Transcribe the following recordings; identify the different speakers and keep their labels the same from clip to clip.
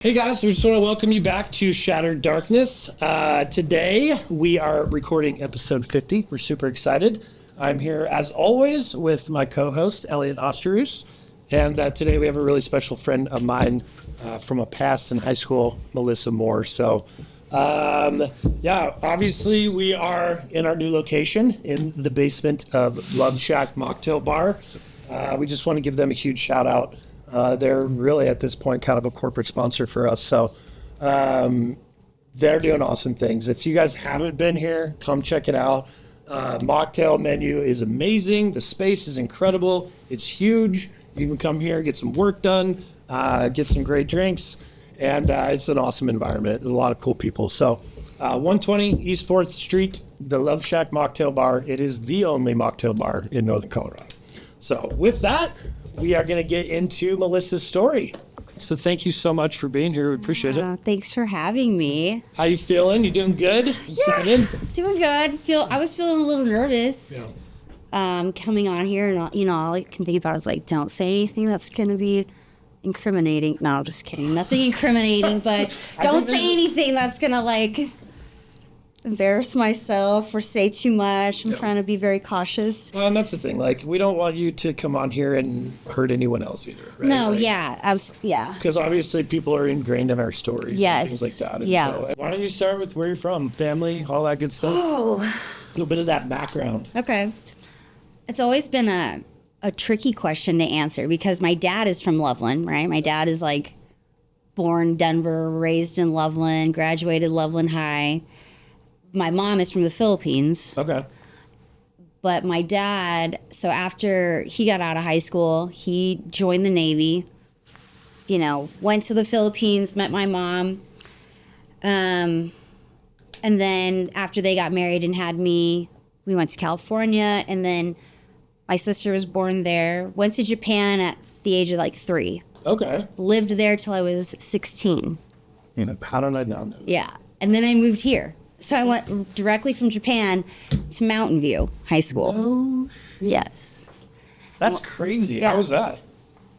Speaker 1: Hey guys, we just want to welcome you back to Shattered Darkness. Today we are recording episode 50. We're super excited. I'm here as always with my co-host Elliot Osterus, and today we have a really special friend of mine from a past in high school, Melissa Moore. So obviously we are in our new location in the basement of Love Shack Mocktail Bar. We just want to give them a huge shout out. They're really at this point kind of a corporate sponsor for us. So they're doing awesome things. If you guys haven't been here, come check it out. Mocktail menu is amazing. The space is incredible. It's huge. You can come here, get some work done, get some great drinks. And it's an awesome environment. A lot of cool people. So 120 East 4th Street, the Love Shack Mocktail Bar. It is the only mocktail bar in Northern Colorado. So with that, we are going to get into Melissa's story. So thank you so much for being here. We appreciate it.
Speaker 2: Thanks for having me.
Speaker 1: How you feeling? You doing good?
Speaker 2: Yeah, doing good. I was feeling a little nervous coming on here. And, all I can think about is like, don't say anything that's going to be incriminating. No, I'm just kidding. Nothing incriminating, but don't say anything that's going to embarrass myself or say too much. I'm trying to be very cautious.
Speaker 1: Well, and that's the thing. Like, we don't want you to come on here and hurt anyone else either, right?
Speaker 2: No,
Speaker 1: yeah. Because obviously people are ingrained in our stories.
Speaker 2: Yes.
Speaker 1: And things like that. And
Speaker 2: yeah.
Speaker 1: So why don't you start with where you're from, family, all that good stuff?
Speaker 2: Oh.
Speaker 1: A little bit of that background.
Speaker 2: Okay. It's always been a tricky question to answer because my dad is from Loveland, right? My dad is born Denver, raised in Loveland, graduated Loveland High. My mom is from the Philippines.
Speaker 1: Okay.
Speaker 2: But my dad, so after he got out of high school, he joined the Navy, went to the Philippines, met my mom. And then after they got married and had me, we went to California. And then my sister was born there, went to Japan at the age of 3.
Speaker 1: Okay.
Speaker 2: Lived there till I was 16.
Speaker 1: How did I not know?
Speaker 2: Yeah. And then I moved here. So I went directly from Japan to Mountain View High School.
Speaker 1: Oh, shit.
Speaker 2: Yes.
Speaker 1: That's crazy.
Speaker 2: Yeah.
Speaker 1: How was that?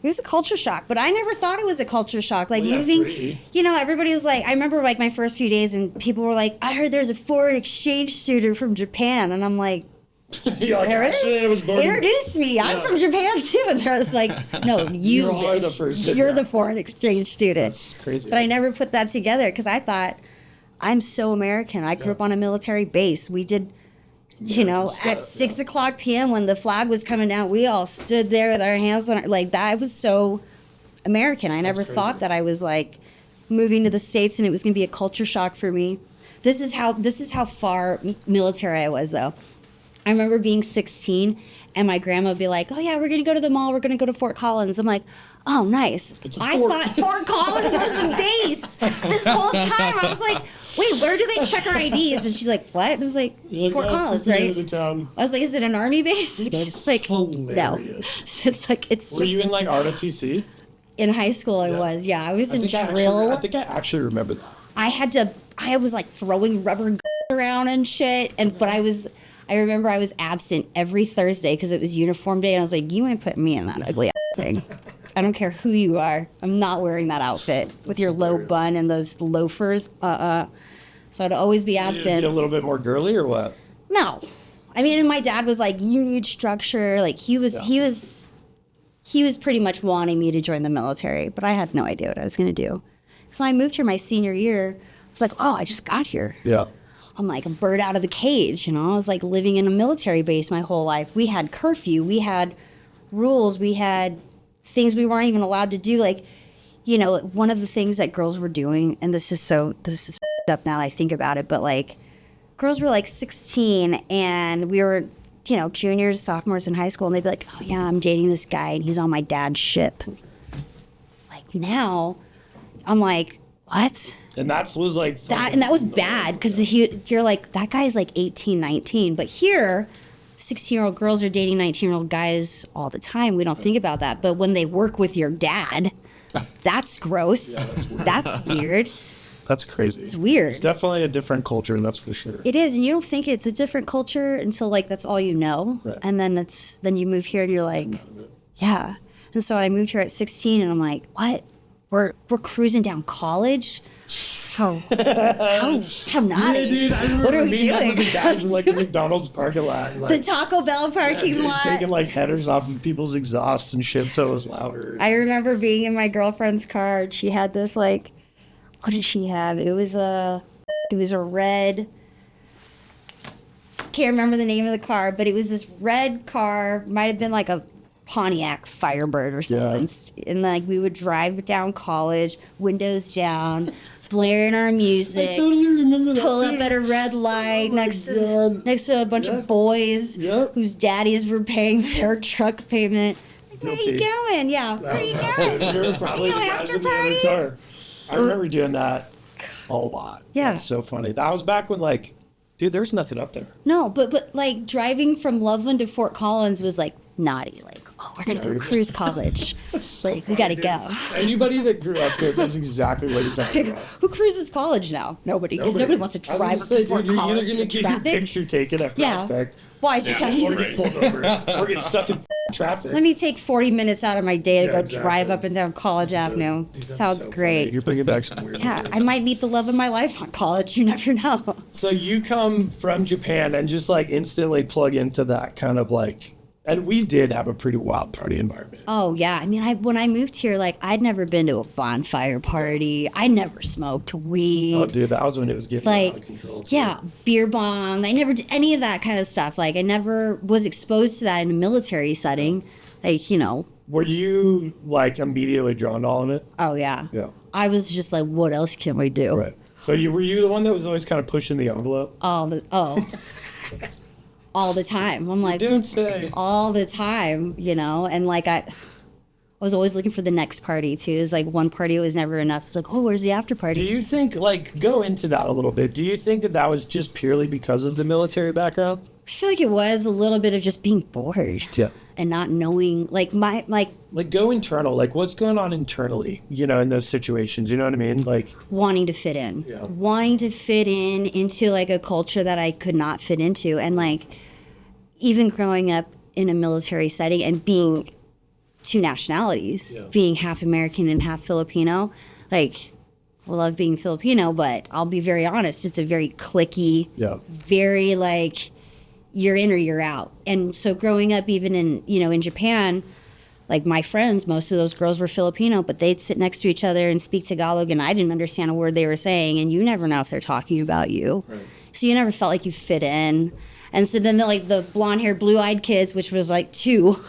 Speaker 2: It was a culture shock, but I never thought it was a culture shock.
Speaker 1: Moving,
Speaker 2: everybody was I remember my first few days and people were like, I heard there's a foreign exchange student from Japan. And I'm like, there it is. Introduce me. I'm from Japan too. And I was like, no, you
Speaker 1: are the person.
Speaker 2: You're the foreign exchange student.
Speaker 1: That's crazy.
Speaker 2: But I never put that together because I thought, I'm so American. I grew up on a military base. We did, at 6 o'clock p.m. when the flag was coming down, we all stood there with our hands on that. I was so American. I never thought that I was moving to the States and it was going to be a culture shock for me. This is how far military I was though. I remember being 16 and my grandma would be like, oh yeah, we're going to go to the mall. We're going to go to Fort Collins. I'm like, oh, nice. I thought Fort Collins was a base this whole time. I was like, wait, where do they check our IDs? And she's like, what? And I was like, Fort Collins, right? I was like, is it an army base? And she's like,
Speaker 1: hilarious.
Speaker 2: No. It's
Speaker 1: Were you in ROTC?
Speaker 2: In high school I was, yeah. I was in drill.
Speaker 1: I think I actually remember that.
Speaker 2: I was throwing rubber around and shit. But I remember I was absent every Thursday because it was uniform day. And I was like, you ain't putting me in that ugly thing. I don't care who you are. I'm not wearing that outfit with your low bun and those loafers. So I'd always be absent.
Speaker 1: A little bit more girly or what?
Speaker 2: No. I mean, and my dad was like, you need structure. He was pretty much wanting me to join the military, but I had no idea what I was going to do. So I moved here my senior year. I was like, oh, I just got here.
Speaker 1: Yeah.
Speaker 2: I'm like a bird out of the cage, I was living in a military base my whole life. We had curfew, we had rules, we had things we weren't even allowed to do. One of the things that girls were doing, and this is up now that I think about it, but girls were 16 and we were, juniors, sophomores in high school, and they'd be like, oh yeah, I'm dating this guy and he's on my dad's ship. Now, I'm like, what?
Speaker 1: And that was
Speaker 2: that, and that was bad because you're that guy's 18, 19. But here, 16-year-old girls are dating 19-year-old guys all the time. We don't think about that. But when they work with your dad, that's gross.
Speaker 1: Yeah, that's weird.
Speaker 2: That's weird.
Speaker 1: That's crazy.
Speaker 2: It's weird.
Speaker 1: It's definitely a different culture, that's for sure.
Speaker 2: It is, and you don't think it's a different culture until that's all you know.
Speaker 1: Right.
Speaker 2: And then you move here and you're like, yeah. And so I moved here at 16 and I'm like, what? we're cruising down College. How naughty.
Speaker 1: Yeah, dude, I remember
Speaker 2: What are we
Speaker 1: meeting up
Speaker 2: doing?
Speaker 1: with the guys in like the McDonald's parking lot. And,
Speaker 2: The
Speaker 1: like,
Speaker 2: Taco Bell parking
Speaker 1: dude,
Speaker 2: lot.
Speaker 1: taking like headers off of people's exhausts and shit so it was louder.
Speaker 2: I remember being in my girlfriend's car. And she had this like, what did she have? It was a red. Can't remember the name of the car, but it was this red car. Might have been like a Pontiac Firebird or something.
Speaker 1: Yeah.
Speaker 2: And like we would drive down College, windows down, blaring our music.
Speaker 1: I totally remember that.
Speaker 2: Pull
Speaker 1: too.
Speaker 2: up at a red light
Speaker 1: Oh my
Speaker 2: next
Speaker 1: God.
Speaker 2: to a bunch
Speaker 1: Yep.
Speaker 2: of boys
Speaker 1: Yep.
Speaker 2: whose daddies were paying their truck payment. Like, where are you
Speaker 1: Guilty.
Speaker 2: going? Yeah, where are you going?
Speaker 1: We were probably
Speaker 2: You
Speaker 1: the
Speaker 2: know,
Speaker 1: guys
Speaker 2: after
Speaker 1: in the other
Speaker 2: party?
Speaker 1: car. I remember doing that a lot.
Speaker 2: Yeah.
Speaker 1: That's so funny. That was back when like, dude, there was nothing up there.
Speaker 2: No, but like driving from Loveland to Fort Collins was like naughty. Like, oh, we're gonna go cruise College. Like, we gotta go.
Speaker 1: Anybody that grew up there knows exactly what you're talking about.
Speaker 2: Who cruises College now? Nobody, because nobody wants to
Speaker 1: I was
Speaker 2: drive
Speaker 1: gonna
Speaker 2: up
Speaker 1: say,
Speaker 2: to Fort
Speaker 1: dude, you're either
Speaker 2: Collins
Speaker 1: gonna
Speaker 2: in
Speaker 1: get your
Speaker 2: traffic.
Speaker 1: picture taken at
Speaker 2: Yeah.
Speaker 1: Prospect,
Speaker 2: Why? So
Speaker 1: or get pulled over, or get stuck in traffic.
Speaker 2: let me take 40 minutes out of my day to
Speaker 1: Yeah,
Speaker 2: go
Speaker 1: exactly.
Speaker 2: drive up and down College Avenue.
Speaker 1: Dude, that's
Speaker 2: Sounds
Speaker 1: so
Speaker 2: great.
Speaker 1: funny. You're bringing back some weird
Speaker 2: Yeah,
Speaker 1: memories.
Speaker 2: I might meet the love of my life on College. You never know.
Speaker 1: So you come from Japan and just like instantly plug into that kind of like, and we did have a pretty wild party environment.
Speaker 2: Oh yeah, I mean, when I moved here, like I'd never been to a bonfire party. I never smoked weed.
Speaker 1: Oh, dude, that was when it was getting out of control. too.
Speaker 2: Yeah, beer bong. I never did any of that kind of stuff. Like I never was exposed to that in a military setting. Like, you know,
Speaker 1: Were you like immediately drawn to all of it?
Speaker 2: oh yeah.
Speaker 1: Yeah.
Speaker 2: I was just like, what else can we do?
Speaker 1: Right. So were you the one that was always kind of pushing the envelope?
Speaker 2: All the time. I'm like,
Speaker 1: Don't say.
Speaker 2: all the time, you know, and like I was always looking for the next party too. It's like one party was never enough. It's like, oh, where's the after
Speaker 1: Do
Speaker 2: party?
Speaker 1: you think, like, go into that a little bit. Do you think that was just purely because of the military background?
Speaker 2: I feel like it was a little bit of just being bored.
Speaker 1: Yeah.
Speaker 2: And not knowing, like
Speaker 1: Like, go internal. Like, what's going on internally, you know, in those situations? You know what I mean? Like,
Speaker 2: wanting to fit in.
Speaker 1: Yeah.
Speaker 2: Wanting to fit in into like a culture that I could not fit into. And like even growing up in a military setting and being two nationalities,
Speaker 1: Yeah.
Speaker 2: being half American and half Filipino, like I love being Filipino, but I'll be very honest, it's a very cliquey,
Speaker 1: yeah.
Speaker 2: very like you're in or you're out. And so growing up even in, you know, in Japan, like my friends, most of those girls were Filipino, but they'd sit next to each other and speak Tagalog and I didn't understand a word they were saying, and you never know if they're talking about you.
Speaker 1: Right.
Speaker 2: So you never felt like you fit in. And so then the blonde haired, blue eyed kids, which was like two,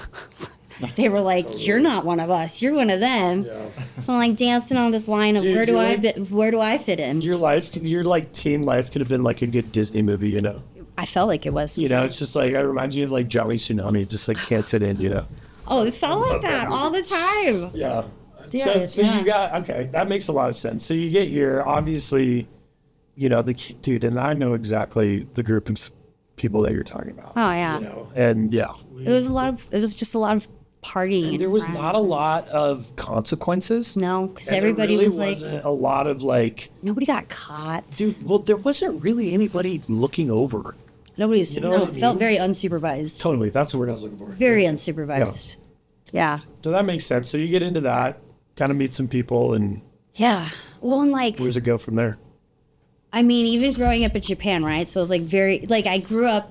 Speaker 2: they were like, you're not one of us, you're one of them.
Speaker 1: Yeah.
Speaker 2: So I'm like dancing on this line of
Speaker 1: Dude,
Speaker 2: where do
Speaker 1: you're
Speaker 2: I fit in?
Speaker 1: Your like teen life could have been like a good Disney movie, you know?
Speaker 2: I felt like it was.
Speaker 1: You know, it's just like, it reminds you of like Joey Tsunami, just like can't sit in, you know?
Speaker 2: Oh, it felt like that all the time.
Speaker 1: Yeah.
Speaker 2: Yeah,
Speaker 1: So
Speaker 2: yeah.
Speaker 1: you got, okay, that makes a lot of sense. So you get here, obviously, you know, dude, and I know exactly the group of people that you're talking about.
Speaker 2: Oh yeah.
Speaker 1: You know, and yeah.
Speaker 2: It was just a lot of partying.
Speaker 1: And there was not a lot of consequences.
Speaker 2: No, because
Speaker 1: And
Speaker 2: everybody
Speaker 1: there really
Speaker 2: was like,
Speaker 1: wasn't a lot of like,
Speaker 2: nobody got caught.
Speaker 1: dude, well, there wasn't really anybody looking over.
Speaker 2: Nobody's,
Speaker 1: You know
Speaker 2: no,
Speaker 1: what I
Speaker 2: it felt
Speaker 1: mean?
Speaker 2: very unsupervised.
Speaker 1: Totally, that's the word I was looking for.
Speaker 2: Very unsupervised. Yeah.
Speaker 1: So that makes sense. So you get into that, kind of meet some people, and
Speaker 2: Yeah. Well, and like,
Speaker 1: where does it go from there?
Speaker 2: I mean, even growing up in Japan, right? So it was like like I grew up,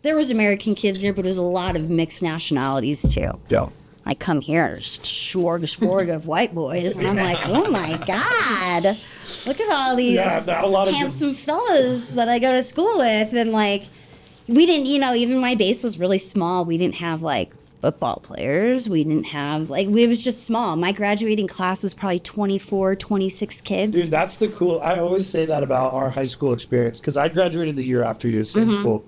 Speaker 2: there was American kids there, but it was a lot of mixed nationalities too.
Speaker 1: Yeah.
Speaker 2: I come here, there's smorgasbord of white boys, and I'm like, oh my God, look at all these
Speaker 1: Yeah, a lot of
Speaker 2: handsome fellas that I go to school with. And like, we didn't, you know, even my base was really small. We didn't have like football players. We didn't have, like, it was just small. My graduating class was probably 24, 26 kids.
Speaker 1: Dude, that's the cool. I always say that about our high school experience because I graduated the year after you, same school,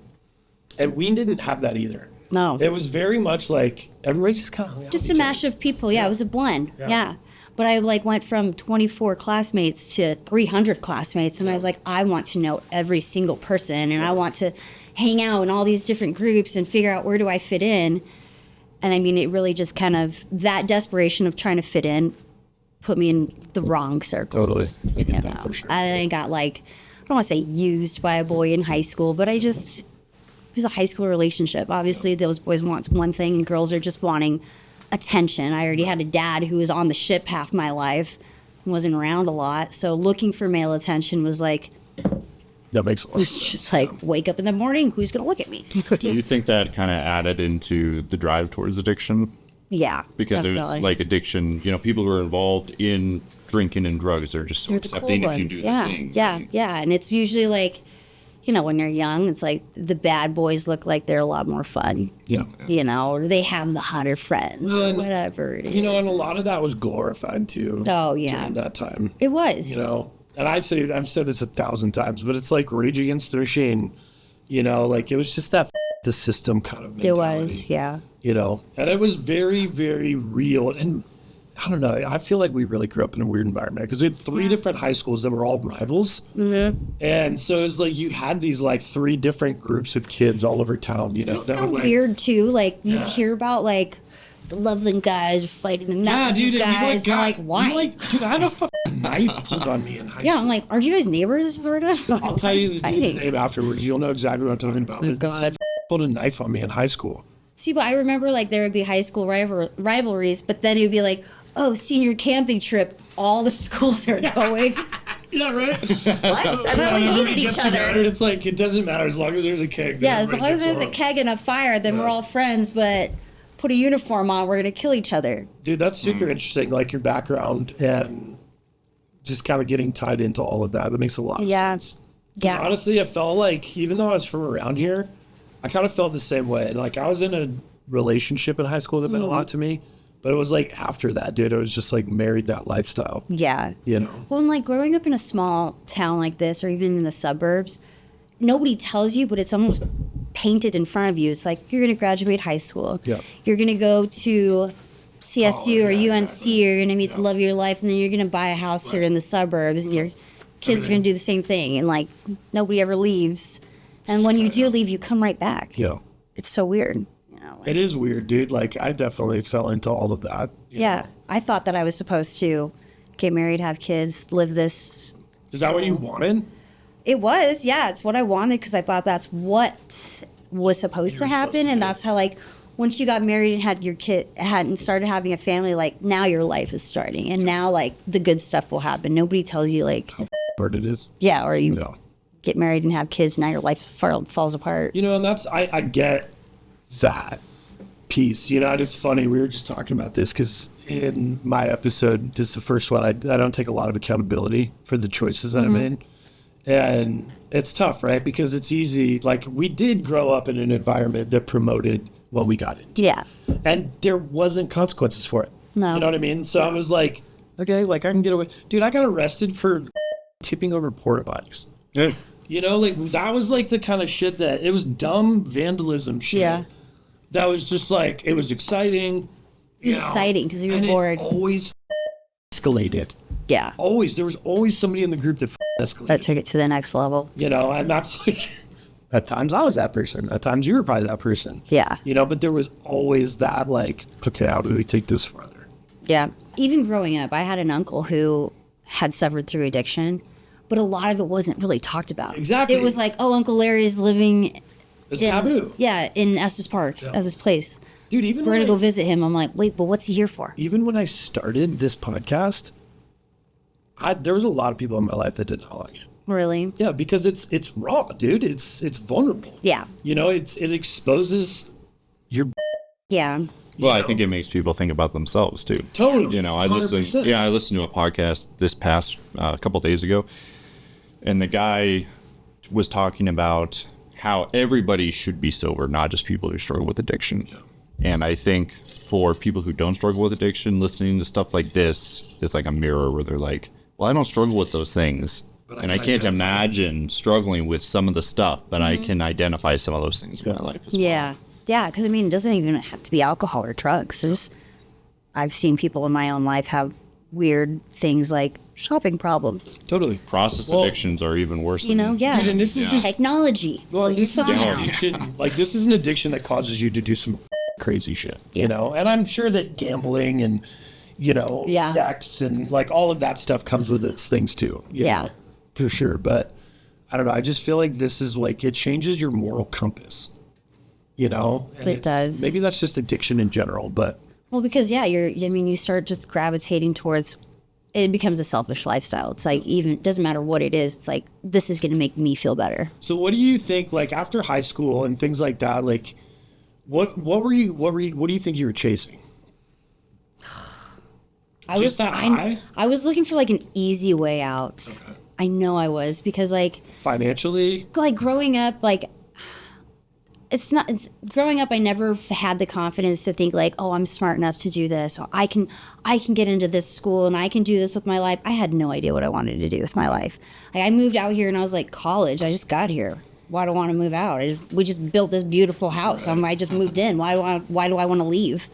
Speaker 1: and we didn't have that either.
Speaker 2: No.
Speaker 1: It was very much like everybody just kind of
Speaker 2: Just a mash of people. Yeah, it was a blend. Yeah. But I like went from 24 classmates to 300 classmates, and I was like, I want to know every single person, and I want to hang out in all these different groups and figure out where do I fit in. And I mean, it really just kind of, that desperation of trying to fit in put me in the wrong circles.
Speaker 1: Totally. I
Speaker 2: You
Speaker 1: get
Speaker 2: know?
Speaker 1: that for sure.
Speaker 2: I got like, I don't want to say used by a boy in high school, but it was a high school relationship. Obviously, those boys want one thing, and girls are just wanting attention. I already had a dad who was on the ship half my life, wasn't around a lot. So looking for male attention was like,
Speaker 1: That makes sense.
Speaker 2: it's just like, wake up in the morning, who's going to look at me?
Speaker 3: Do you think that kind of added into the drive towards addiction?
Speaker 2: Yeah.
Speaker 3: Because it was
Speaker 2: definitely.
Speaker 3: like addiction, people who are involved in drinking and drugs are just so
Speaker 2: They're the
Speaker 3: accepting
Speaker 2: cool
Speaker 3: if you
Speaker 2: ones.
Speaker 3: do
Speaker 2: Yeah,
Speaker 3: the thing.
Speaker 2: yeah,
Speaker 3: right?
Speaker 2: yeah. And it's usually like, when you're young, it's like the bad boys look like they're a lot more fun.
Speaker 1: Yeah.
Speaker 2: Or they have the hotter friends
Speaker 1: Well,
Speaker 2: or
Speaker 1: and,
Speaker 2: whatever it is.
Speaker 1: and a lot of that was glorified too.
Speaker 2: Oh, yeah.
Speaker 1: During that time.
Speaker 2: It was.
Speaker 1: And I've said this 1,000 times, but it's like Rage Against the Machine. Like it was just that the system kind of mentality.
Speaker 2: It was, yeah.
Speaker 1: And it was very, very real. And I don't know, I feel like we really grew up in a weird environment because we had 3 different high schools that were all rivals. Mm-hmm. And so it was like you had these like 3 different groups of kids all over town,
Speaker 2: It's
Speaker 1: that
Speaker 2: so
Speaker 1: were, like,
Speaker 2: weird, too. Like, you
Speaker 1: Yeah.
Speaker 2: hear about, like, the Loveland guys fighting the Mountain
Speaker 1: dude, and
Speaker 2: guys. And I'm like, why?
Speaker 1: Dude, I had a fucking knife pulled on me in high
Speaker 2: Yeah,
Speaker 1: school.
Speaker 2: I'm like, aren't you guys neighbors, sort of?
Speaker 1: I'll tell you the dude's
Speaker 2: Fighting.
Speaker 1: name afterwards. You'll know exactly what I'm talking about. But
Speaker 2: God.
Speaker 1: pulled a knife on me in high school.
Speaker 2: See, but I remember, like, there would be high school rivalries, but then it would be like, oh, senior camping trip, all the schools are going.
Speaker 1: Yeah, right?
Speaker 2: What? I thought we hated each other.
Speaker 1: It's like, it doesn't matter as long as there's a keg. then
Speaker 2: Yeah, as long
Speaker 1: everybody
Speaker 2: as
Speaker 1: gets
Speaker 2: there's a
Speaker 1: along.
Speaker 2: keg and a fire, then we're all friends, but put a uniform on, we're going to kill each other.
Speaker 1: Dude, that's super interesting. Like your background and just kind of getting tied into all of that. That makes a lot of
Speaker 2: Yeah.
Speaker 1: sense. 'Cause
Speaker 2: Yeah.
Speaker 1: honestly, I felt like, even though I was from around here, I kind of felt the same way. And like, I was in a relationship in high school that meant a lot to me. But it was like after that, dude, I was just like married that lifestyle,
Speaker 2: Yeah.
Speaker 1: you know?
Speaker 2: Well, and like growing up in a small town like this, or even in the suburbs, nobody tells you, but it's almost painted in front of you. It's like, you're going to graduate high school.
Speaker 1: Yeah.
Speaker 2: You're going to go to CSU
Speaker 1: Oh,
Speaker 2: or
Speaker 1: yeah,
Speaker 2: UNC.
Speaker 1: exactly.
Speaker 2: You're going to meet the love of your life. And then you're going to buy a house here in the suburbs. And your kids are going to do the same thing. And like, nobody ever leaves. And when you do leave, you come right back.
Speaker 1: Yeah.
Speaker 2: It's so weird.
Speaker 1: It is weird, dude. Like, I definitely fell into all of that. you
Speaker 2: Yeah.
Speaker 1: know?
Speaker 2: I thought that I was supposed to get married, have kids, live this.
Speaker 1: Is that what you wanted?
Speaker 2: It was, yeah. It's what I wanted because I thought that's what was supposed to happen, and that's how like once you got married and had your kid and started having a family, like now your life is starting, and now like the good stuff will happen. Nobody tells you like,
Speaker 1: Hard it is.
Speaker 2: yeah, or you
Speaker 1: Yeah.
Speaker 2: get married and have kids, now your life falls apart.
Speaker 1: And that's, I get that piece. And it's funny. We were just talking about this because in my episode, this is the first one, I don't take a lot of accountability for the choices that I made. And it's tough, right? Because it's easy. Like, we did grow up in an environment that promoted what we got into.
Speaker 2: Yeah,
Speaker 1: And there wasn't consequences for it.
Speaker 2: No.
Speaker 1: You know what I mean? So I was like, okay, like I can get away. Dude, I got arrested for tipping over porta potties.
Speaker 3: Yeah.
Speaker 1: Like that was like the kind of shit that it was dumb vandalism shit.
Speaker 2: Yeah.
Speaker 1: That was just like, it was exciting.
Speaker 2: it was exciting because you were
Speaker 1: and
Speaker 2: bored.
Speaker 1: It always escalated.
Speaker 2: Yeah,
Speaker 1: Always. There was always somebody in the group that escalated.
Speaker 2: that took it to the next level.
Speaker 1: And that's like, at times I was that person. At times you were probably that person.
Speaker 2: Yeah.
Speaker 1: But there was always that like, okay, how do we take this further?
Speaker 2: Yeah. Even growing up, I had an uncle who had suffered through addiction, but a lot of it wasn't really talked about.
Speaker 1: Exactly.
Speaker 2: It was like, oh, Uncle Larry's living
Speaker 1: It's
Speaker 2: in,
Speaker 1: taboo.
Speaker 2: Yeah, in Estes Park as his place.
Speaker 1: Dude, even
Speaker 2: We're
Speaker 1: when
Speaker 2: going to
Speaker 1: I-
Speaker 2: go visit him. I'm like, wait, but what's he here for?
Speaker 1: even when I started this podcast, there was a lot of people in my life that did not like it.
Speaker 2: Really?
Speaker 1: Yeah, because it's raw, dude. It's vulnerable.
Speaker 2: Yeah.
Speaker 1: It exposes your
Speaker 2: Yeah.
Speaker 3: Well, I think it makes people think about themselves too.
Speaker 1: Totally.
Speaker 3: I listened.
Speaker 1: 100%.
Speaker 3: Yeah, I listened to a podcast this past couple days ago, and the guy was talking about how everybody should be sober, not just people who struggle with addiction. And I think for people who don't struggle with addiction, listening to stuff like this is like a mirror where they're like, "Well, I don't struggle with those things." And I can't imagine struggling with some of the stuff, but I can identify some of those things in my life as well.
Speaker 2: Yeah. Yeah. Because, I mean, it doesn't even have to be alcohol or drugs. I've seen people in my own life have weird things like shopping problems.
Speaker 1: totally.
Speaker 3: Process
Speaker 1: Well,
Speaker 3: addictions are even worse.
Speaker 2: Yeah.
Speaker 1: Dude, and this is just
Speaker 2: Technology.
Speaker 1: well, this is an
Speaker 3: Yeah.
Speaker 1: addiction. Like this is an addiction that causes you to do some crazy shit. And I'm sure that gambling and
Speaker 2: Yeah.
Speaker 1: sex and like all of that stuff comes with its things too. you
Speaker 2: Yeah.
Speaker 1: know, for sure. But I don't know. I just feel like this is like it changes your moral compass. And
Speaker 2: It does.
Speaker 1: Maybe that's just addiction in general, but
Speaker 2: Well, because, yeah, you start just gravitating towards it becomes a selfish lifestyle. It's like, even, it doesn't matter what it is. It's like, this is going to make me feel better.
Speaker 1: So what do you think, like after high school and things like that, like what do you think you were chasing?
Speaker 2: I was looking for like an easy way out.
Speaker 1: Okay.
Speaker 2: I know I was, because like growing up, like growing up, I never had the confidence to think like, oh, I'm smart enough to do this. Or I can get into this school and I can do this with my life. I had no idea what I wanted to do with my life. Like I moved out here and I was like, college, I just got here. Why do I want to move out? We just built this beautiful house. I just moved in. Why do I want to leave?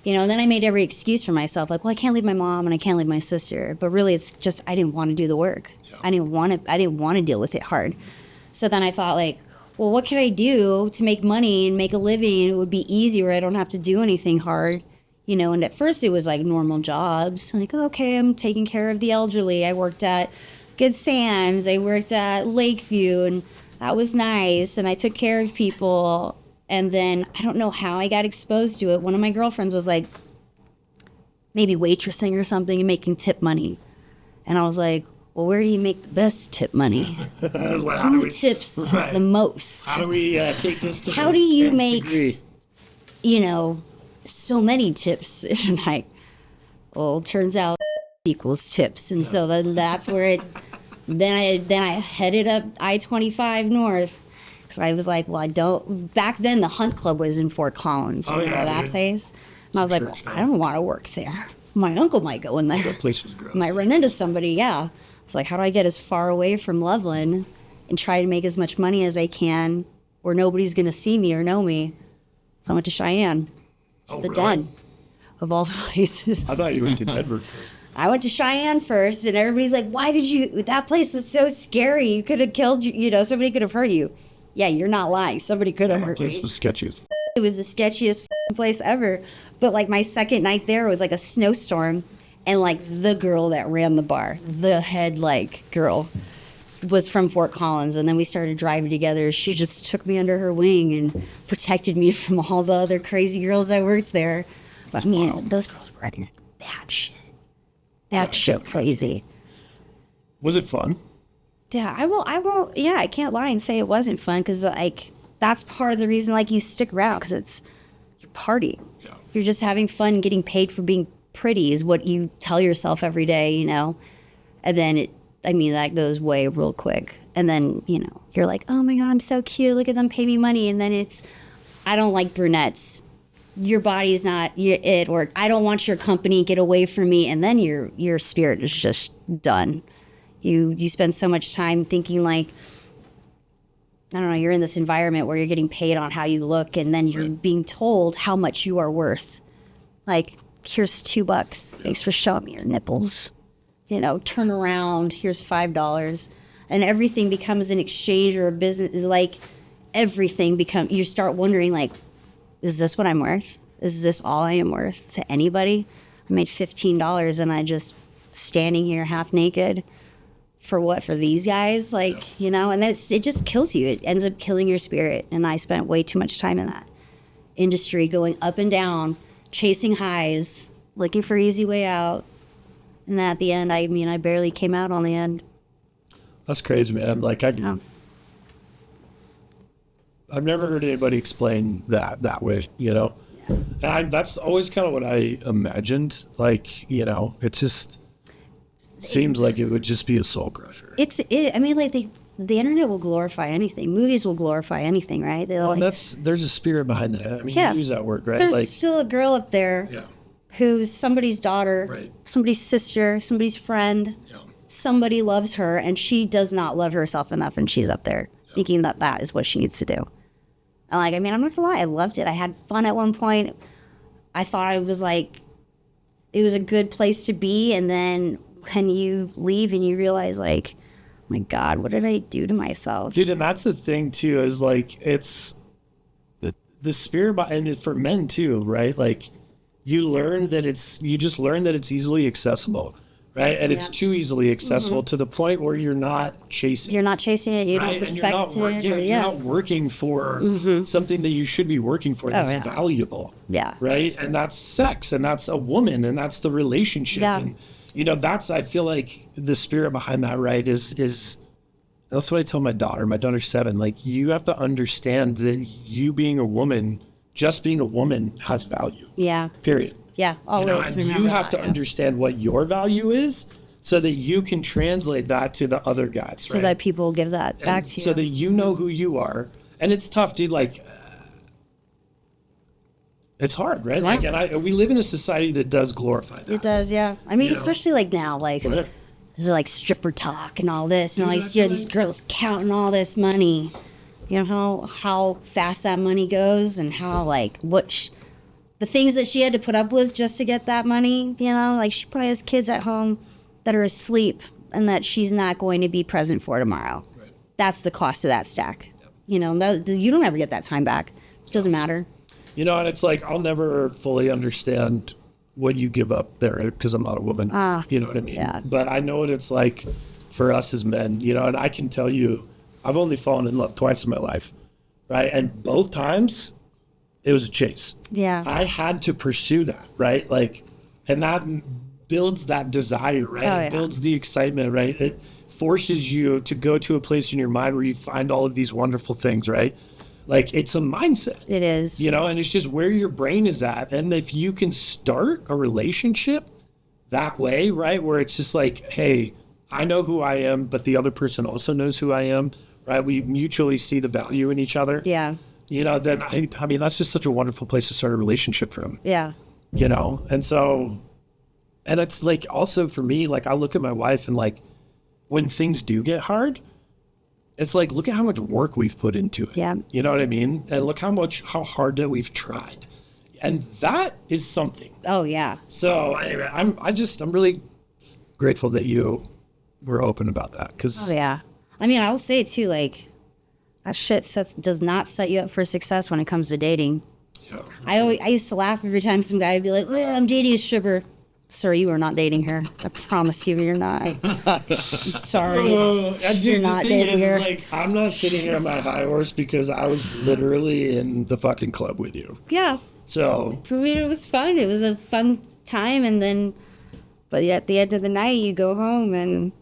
Speaker 2: You know, and then I made every excuse for myself, like, well, I can't leave my mom and I can't leave my sister. But really, it's just I didn't want to do the work. Yeah. I didn't want to deal with it hard. So then I thought, like, well, what can I do to make money and make a living? And it would be easy where I don't have to do anything hard. You know, and at first it was like normal jobs. Like, oh, okay, I'm taking care of the elderly. I worked at Good Sam's. I worked at Lakeview, and that was nice. And I took care of people. And then I don't know how I got exposed to it. One of my girlfriends was like, maybe waitressing or something and making tip money. And I was like, well, where do you make the best tip money? Who tips the most?
Speaker 1: How do we take this to
Speaker 2: how
Speaker 1: the
Speaker 2: do you
Speaker 1: nth
Speaker 2: make,
Speaker 1: degree?
Speaker 2: you know, so many tips in a night? Well, it turns out equals tips. And so then that's where it, then I headed up I-25 north. So I was like, well, I don't, back then the Hunt Club was in Fort Collins.
Speaker 1: Oh, yeah,
Speaker 2: that
Speaker 1: dude.
Speaker 2: place? And I was like, well, I don't want to work there. My uncle might go in there.
Speaker 1: That place was gross.
Speaker 2: Might run into somebody, yeah. It's like, how do I get as far away from Loveland and try to make as much money as I can where nobody's going to see me or know me? So I went to Cheyenne, the
Speaker 1: really?
Speaker 2: den of all the places.
Speaker 1: I thought you went to Denver first.
Speaker 2: I went to Cheyenne first, and everybody's like, why did you, that place is so scary. You could have killed you, you know, somebody could have hurt you. Yeah, you're not lying. Somebody could have hurt
Speaker 1: That place
Speaker 2: me.
Speaker 1: was sketchy as
Speaker 2: It was the sketchiest place ever. But like my second night there was like a snowstorm, and like the girl that ran the bar, the head like girl, was from Fort Collins. And then we started driving together. She just took me under her wing and protected me from all the other crazy girls that worked there. But man, those girls were running bad shit. Bad shit crazy.
Speaker 1: Was it fun?
Speaker 2: Yeah, I won't, yeah, I can't lie and say it wasn't fun, because, like, that's part of the reason, like, you stick around, because it's your party.
Speaker 1: Yeah.
Speaker 2: You're just having fun, getting paid for being pretty is what you tell yourself every day, you know? And then that goes way real quick. And then, you know, you're like, oh my God, I'm so cute, look at them pay me money. And then it's, I don't like brunettes. Your body's not it, or I don't want your company, get away from me. And then your spirit is just done. You spend so much time thinking like, I don't know, you're in this environment where you're getting paid on how you look, and then you're being told how much you are worth. Like, here's $2. Thanks for showing me your nipples. You know, turn around, here's $5. And everything becomes an exchange or a business. Like, everything becomes, you start wondering like, is this what I'm worth? Is this all I am worth to anybody? I made $15 and I just standing here half naked. For what? For these guys? Like, you know, and it just kills you. It ends up killing your spirit. And I spent way too much time in that industry, going up and down, chasing highs, looking for easy way out. And then at the end, I barely came out on the end.
Speaker 1: That's crazy, man. Like, I've never heard anybody explain that way, you know? And that's always kind of what I imagined. Like, you know, it just seems like it would just be a soul crusher.
Speaker 2: Like the internet will glorify anything. Movies will glorify anything, right?
Speaker 1: There's a spirit behind that. I mean, you use that word, right?
Speaker 2: There's still a girl up there who's somebody's daughter,
Speaker 1: right, somebody's
Speaker 2: sister, somebody's friend.
Speaker 1: Yeah.
Speaker 2: Somebody loves her, and she does not love herself enough, and she's up there thinking that is what she needs to do. And like, I'm not gonna lie, I loved it. I had fun at one point. I thought it was a good place to be, and then when you leave and you realize like, oh my God, what did I do to myself?
Speaker 1: Dude, and that's the thing too, is like, it's the spirit, and for men too, right? Like, you just learn that it's easily accessible, right? And it's too easily accessible to the point where you're not chasing.
Speaker 2: You're not chasing it. You don't respect it.
Speaker 1: You're not working for something that you should be working for that's valuable.
Speaker 2: Yeah.
Speaker 1: Right? And that's sex, and that's a woman, and that's the relationship.
Speaker 2: Yeah.
Speaker 1: you know, I feel like the spirit behind that, right, is that's what I tell my daughter. My daughter's 7. Like, you have to understand that you being a woman, just being a woman has value.
Speaker 2: Yeah.
Speaker 1: Period.
Speaker 2: Yeah. Always
Speaker 1: You know, and
Speaker 2: remember
Speaker 1: you have
Speaker 2: that,
Speaker 1: to understand what your value is so that you can translate that to the other guys,
Speaker 2: so
Speaker 1: right?
Speaker 2: that people give that back to you.
Speaker 1: So that you know who you are. And it's tough, dude. Like, it's hard, right?
Speaker 2: Yeah.
Speaker 1: Like, and we live in a society that does glorify that.
Speaker 2: It does, yeah. I mean,
Speaker 1: You know?
Speaker 2: especially like now, like
Speaker 1: Right.
Speaker 2: there's like stripper talk and all this, and
Speaker 1: Dude,
Speaker 2: I
Speaker 1: I
Speaker 2: see all
Speaker 1: feel
Speaker 2: these
Speaker 1: like-
Speaker 2: girls counting all this money. You know how fast that money goes, and how like the things that she had to put up with just to get that money. You know, like she probably has kids at home that are asleep and that she's not going to be present for tomorrow.
Speaker 1: Right.
Speaker 2: That's the cost of that stack. You know, you don't ever get that time back. It doesn't matter.
Speaker 1: You know, and it's like, I'll never fully understand what you give up there because I'm not a woman. You know what I mean?
Speaker 2: yeah.
Speaker 1: But I know what it's like for us as men, you know, and I can tell you, I've only fallen in love twice in my life, right? And both times, it was a chase.
Speaker 2: Yeah.
Speaker 1: I had to pursue that, right? Like, and that builds that desire, right?
Speaker 2: Oh,
Speaker 1: It
Speaker 2: yeah.
Speaker 1: builds the excitement, right? It forces you to go to a place in your mind where you find all of these wonderful things, right? Like, it's a mindset.
Speaker 2: It is.
Speaker 1: You know, and it's just where your brain is at. And if you can start a relationship that way, right, where it's just like, hey, I know who I am, but the other person also knows who I am, right? We mutually see the value in each other.
Speaker 2: Yeah.
Speaker 1: You know, then, I mean, that's just such a wonderful place to start a relationship from,
Speaker 2: Yeah.
Speaker 1: you know? And so, and it's like, also for me, like, I look at my wife and like, when things do get hard, it's like, look at how much work we've put into it.
Speaker 2: Yeah.
Speaker 1: You know what I mean? And look how hard that we've tried. And that is something.
Speaker 2: Oh, yeah.
Speaker 1: So anyway, I'm really grateful that you were open about that. Cause
Speaker 2: Oh, yeah. I mean, I will say too, like, that shit does not set you up for success when it comes to dating.
Speaker 1: yeah,
Speaker 2: I used to laugh every time some guy would be like, "Well, I'm dating a stripper." Sir, you are not dating her. I promise you, you're not. I'm sorry.
Speaker 1: and dude,
Speaker 2: You're
Speaker 1: the
Speaker 2: not
Speaker 1: thing
Speaker 2: dating
Speaker 1: is,
Speaker 2: her.
Speaker 1: like, I'm not sitting here on my high horse because I was literally in the fucking club with you.
Speaker 2: Yeah,
Speaker 1: So
Speaker 2: for me, it was fun. It was a fun time, and then, but at the end of the night, you go home and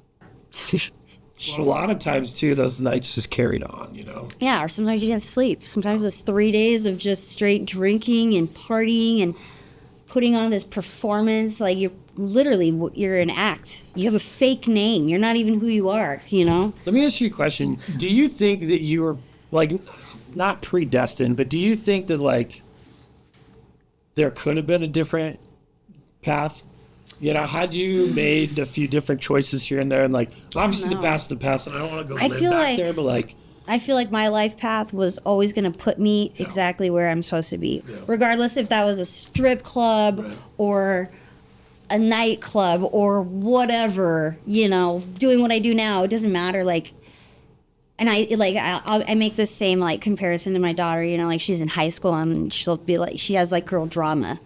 Speaker 1: a lot of times too, those nights just carried on, you know?
Speaker 2: yeah, or sometimes you didn't sleep. Sometimes it's 3 days of just straight drinking and partying and putting on this performance. Like you're an act. You have a fake name. You're not even who you are, you know?
Speaker 1: Let me ask you a question. Do you think that you were, like, not predestined, but do you think that, like, there could have been a different path? You know, had you made a few different choices here and there, and, like, obviously the past is the past, and I don't want to go
Speaker 2: I
Speaker 1: live
Speaker 2: feel
Speaker 1: back
Speaker 2: like-
Speaker 1: there, but, like,
Speaker 2: I feel like my life path was always going to put me exactly where I'm supposed to be, regardless if that was a strip club
Speaker 1: Right.
Speaker 2: or a nightclub or whatever, you know, doing what I do now. It doesn't matter. Like, and I make the same like comparison to my daughter, you know, like she's in high school and she'll be like, she has like girl drama.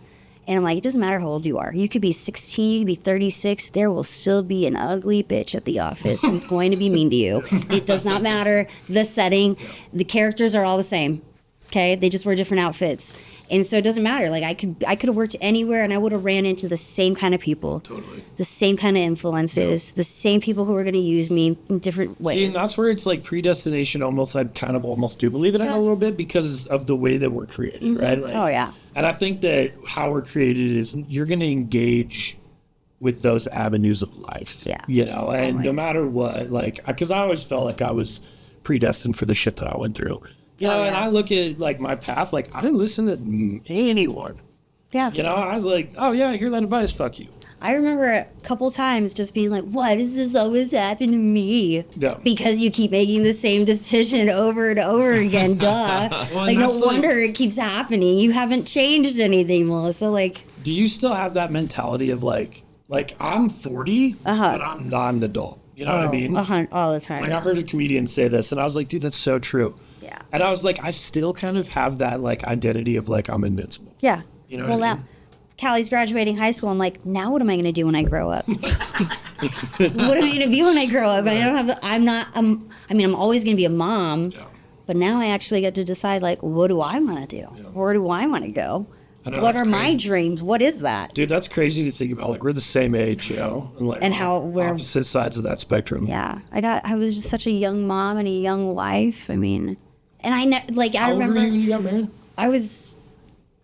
Speaker 2: And I'm like, it doesn't matter how old you are. You could be 16, you could be 36. There will still be an ugly bitch at the office who's going to be mean to you. It does not matter the setting. The characters are all the same. Okay, they just wear different outfits, and so it doesn't matter. Like I could have worked anywhere, and I would have ran into the same kind of people,
Speaker 1: Totally.
Speaker 2: the same kind of influences, the same people who are going to use me in different ways.
Speaker 1: see, and that's where it's like predestination almost, I kind of almost do believe in it a little bit because of the way that we're created, right? Like,
Speaker 2: Oh, yeah.
Speaker 1: And I think that how we're created is you're going to engage with those avenues of life.
Speaker 2: Yeah.
Speaker 1: You know, and no
Speaker 2: Always.
Speaker 1: matter what, like, because I always felt like I was predestined for the shit that I went through. You know, and
Speaker 2: yeah.
Speaker 1: I look at like my path, like I didn't listen to anyone.
Speaker 2: Yeah.
Speaker 1: You know, I was like, oh yeah, I hear that advice, fuck you.
Speaker 2: I remember a couple times just being like, why does this always happen to me?
Speaker 1: Yeah.
Speaker 2: Because you keep making the same decision over and over again, duh.
Speaker 1: Well,
Speaker 2: Like,
Speaker 1: and
Speaker 2: no
Speaker 1: that's, like-
Speaker 2: wonder it keeps happening. You haven't changed anything, Melissa. Like,
Speaker 1: Do you still have that mentality of like I'm 40, but I'm not an adult? You know what I mean?
Speaker 2: all the time.
Speaker 1: Like I heard a comedian say this, and I was like, dude, that's so true.
Speaker 2: Yeah.
Speaker 1: And I was like, I still kind of have that like identity of like I'm invincible.
Speaker 2: Yeah.
Speaker 1: You know
Speaker 2: well,
Speaker 1: what I
Speaker 2: now, Callie's graduating high school. I'm like, now what am I going to do when I grow up? What am I going to be when I grow up? I'm always going to be a mom,
Speaker 1: Yeah.
Speaker 2: but now I actually get to decide, like, what do I want to do? Where do I want to go?
Speaker 1: I know,
Speaker 2: What
Speaker 1: that's
Speaker 2: are my
Speaker 1: crazy.
Speaker 2: dreams? What is that?
Speaker 1: Dude, that's crazy to think about. Like, we're the same age, and like,
Speaker 2: And how we're
Speaker 1: opposite sides of that spectrum.
Speaker 2: Yeah, I was just such a young mom and a young wife. I mean, and I
Speaker 1: How old were
Speaker 2: remember
Speaker 1: you when you got married?
Speaker 2: I was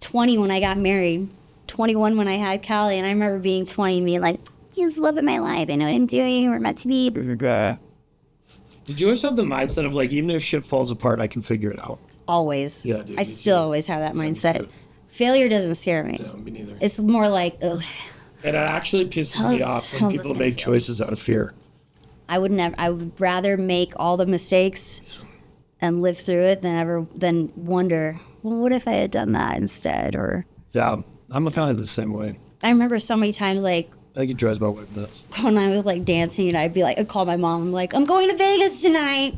Speaker 2: 20 when I got married, 21 when I had Callie, and I remember being 20 and being like, he's the love of my life. I know what I'm doing. We're meant to be.
Speaker 1: Did you always have the mindset of like, even if shit falls apart, I can figure it out?
Speaker 2: Always.
Speaker 1: Yeah, dude,
Speaker 2: I
Speaker 1: me
Speaker 2: still
Speaker 1: too.
Speaker 2: always have that
Speaker 1: me
Speaker 2: mindset.
Speaker 1: too.
Speaker 2: Failure doesn't scare me.
Speaker 1: No, me neither.
Speaker 2: It's more like, ugh,
Speaker 1: And it actually pisses me off when
Speaker 2: how's
Speaker 1: people
Speaker 2: this
Speaker 1: make
Speaker 2: gonna feel?
Speaker 1: choices out of fear.
Speaker 2: I would rather make all the mistakes and live through it than wonder, well, what if I had done that instead? Or
Speaker 1: Yeah, I'm kind of the same way.
Speaker 2: I remember so many times, like,
Speaker 1: I think it drives my wife nuts.
Speaker 2: when I was like dancing, I'd call my mom. I'm like, I'm going to Vegas tonight.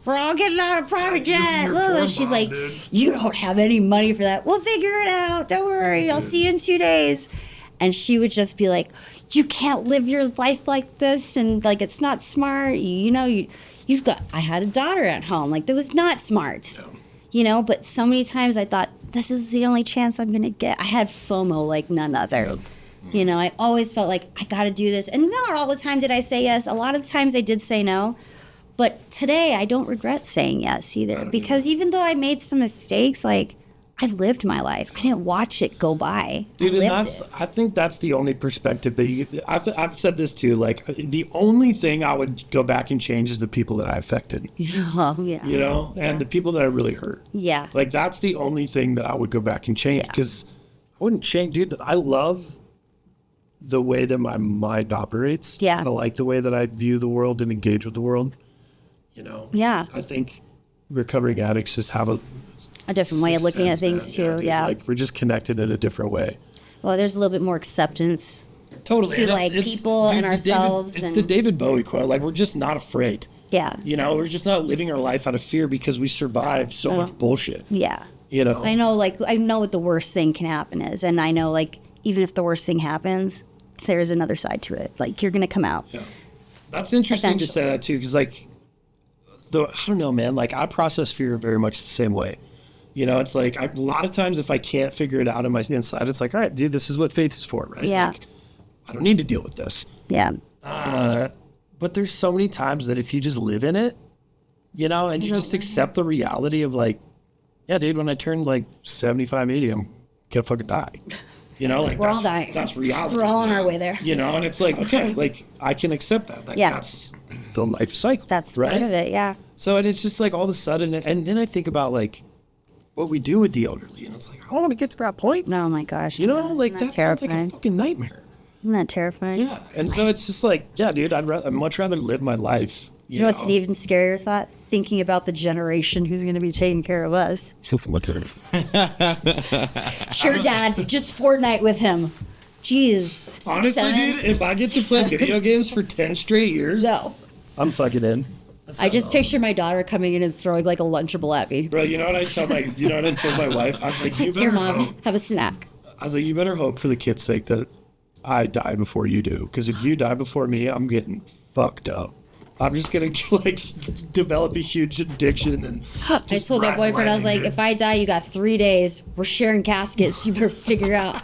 Speaker 2: We're all getting on a private jet.
Speaker 1: your poor
Speaker 2: And she's
Speaker 1: mom,
Speaker 2: like,
Speaker 1: dude.
Speaker 2: you don't have any money for that. We'll figure it out. Don't worry. I'll see you in 2 days. And she would just be like, you can't live your life like this. And like, it's not smart. You've got, I had a daughter at home. Like, that was not smart. But so many times I thought, this is the only chance I'm going to get. I had FOMO like none other. I always felt like I got to do this. And not all the time did I say yes. A lot of times I did say no. But today I don't regret saying yes either. Because even though I made some mistakes, like, I lived my life. I didn't watch it go by.
Speaker 1: Dude,
Speaker 2: I
Speaker 1: and
Speaker 2: lived it.
Speaker 1: I think that's the only perspective that you. I've said this too. Like, the only thing I would go back and change is the people that I affected.
Speaker 2: Oh, yeah.
Speaker 1: And the people that I really hurt.
Speaker 2: Yeah.
Speaker 1: Like, that's the only thing that I would go back and change, because I wouldn't change, dude. I love the way that my mind operates.
Speaker 2: Yeah.
Speaker 1: I like the way that I view the world and engage with the world.
Speaker 2: Yeah.
Speaker 1: I think recovering addicts just have
Speaker 2: A different way of
Speaker 1: sixth
Speaker 2: looking at
Speaker 1: sense,
Speaker 2: things,
Speaker 1: man.
Speaker 2: too.
Speaker 1: Dude,
Speaker 2: Yeah.
Speaker 1: like, we're just connected in a different way.
Speaker 2: Well, there's a little bit more acceptance.
Speaker 1: Totally.
Speaker 2: To,
Speaker 1: And
Speaker 2: like, people and ourselves
Speaker 1: It's
Speaker 2: and-
Speaker 1: the David Bowie quote. Like, we're just not afraid.
Speaker 2: Yeah.
Speaker 1: We're just not living our life out of fear because we survived so much bullshit.
Speaker 2: Yeah.
Speaker 1: I
Speaker 2: I know what the worst thing can happen is. And I know, like, even if the worst thing happens, there's another side to it. Like, you're going to come out.
Speaker 1: Yeah. That's interesting to
Speaker 2: Eventually.
Speaker 1: say that too, because like, I don't know, man. Like, I process fear very much the same way. It's like a lot of times if I can't figure it out on my inside, it's like, all right, dude, this is what faith is for, right?
Speaker 2: Yeah.
Speaker 1: Like, I don't need to deal with this.
Speaker 2: Yeah.
Speaker 1: But there's so many times that if you just live in it, and you just accept the reality of like, yeah, dude, when I turn like 75, 80, I'm gonna fucking die. Like,
Speaker 2: We're all dying.
Speaker 1: That's reality.
Speaker 2: We're all on our way there.
Speaker 1: And it's like, okay, like, I can accept that. Like,
Speaker 2: Yeah.
Speaker 1: that's the life cycle.
Speaker 2: That's
Speaker 1: right.
Speaker 2: part of it. Yeah.
Speaker 1: So, and it's just like all of a sudden, and then I think about like what we do with the elderly, and it's like, I don't want to get to that point.
Speaker 2: Oh my gosh.
Speaker 1: Like, that sounds like a
Speaker 2: terrifying.
Speaker 1: fucking nightmare.
Speaker 2: Isn't that terrifying?
Speaker 1: Yeah. And so it's just like, yeah, dude, I'd much rather live my life.
Speaker 2: You know what's an even scarier thought? Thinking about the generation who's going to be taking care of us. Your dad, just Fortnite with him. Jeez.
Speaker 1: Honestly,
Speaker 2: 7,
Speaker 1: dude, if I get to play video games for 10 straight years,
Speaker 2: No.
Speaker 1: I'm fucking in.
Speaker 2: I just picture my daughter coming in and throwing like a Lunchable at me.
Speaker 1: Bro, you know what I told my wife? I was like, you better
Speaker 2: Here, Mom,
Speaker 1: hope.
Speaker 2: have a snack.
Speaker 1: I was like, you better hope for the kid's sake that I die before you do. Because if you die before me, I'm getting fucked up. I'm just going to like develop a huge addiction. And
Speaker 2: I told my boyfriend, I was like,
Speaker 1: dude.
Speaker 2: if I die, you got 3 days. We're sharing caskets. You better figure out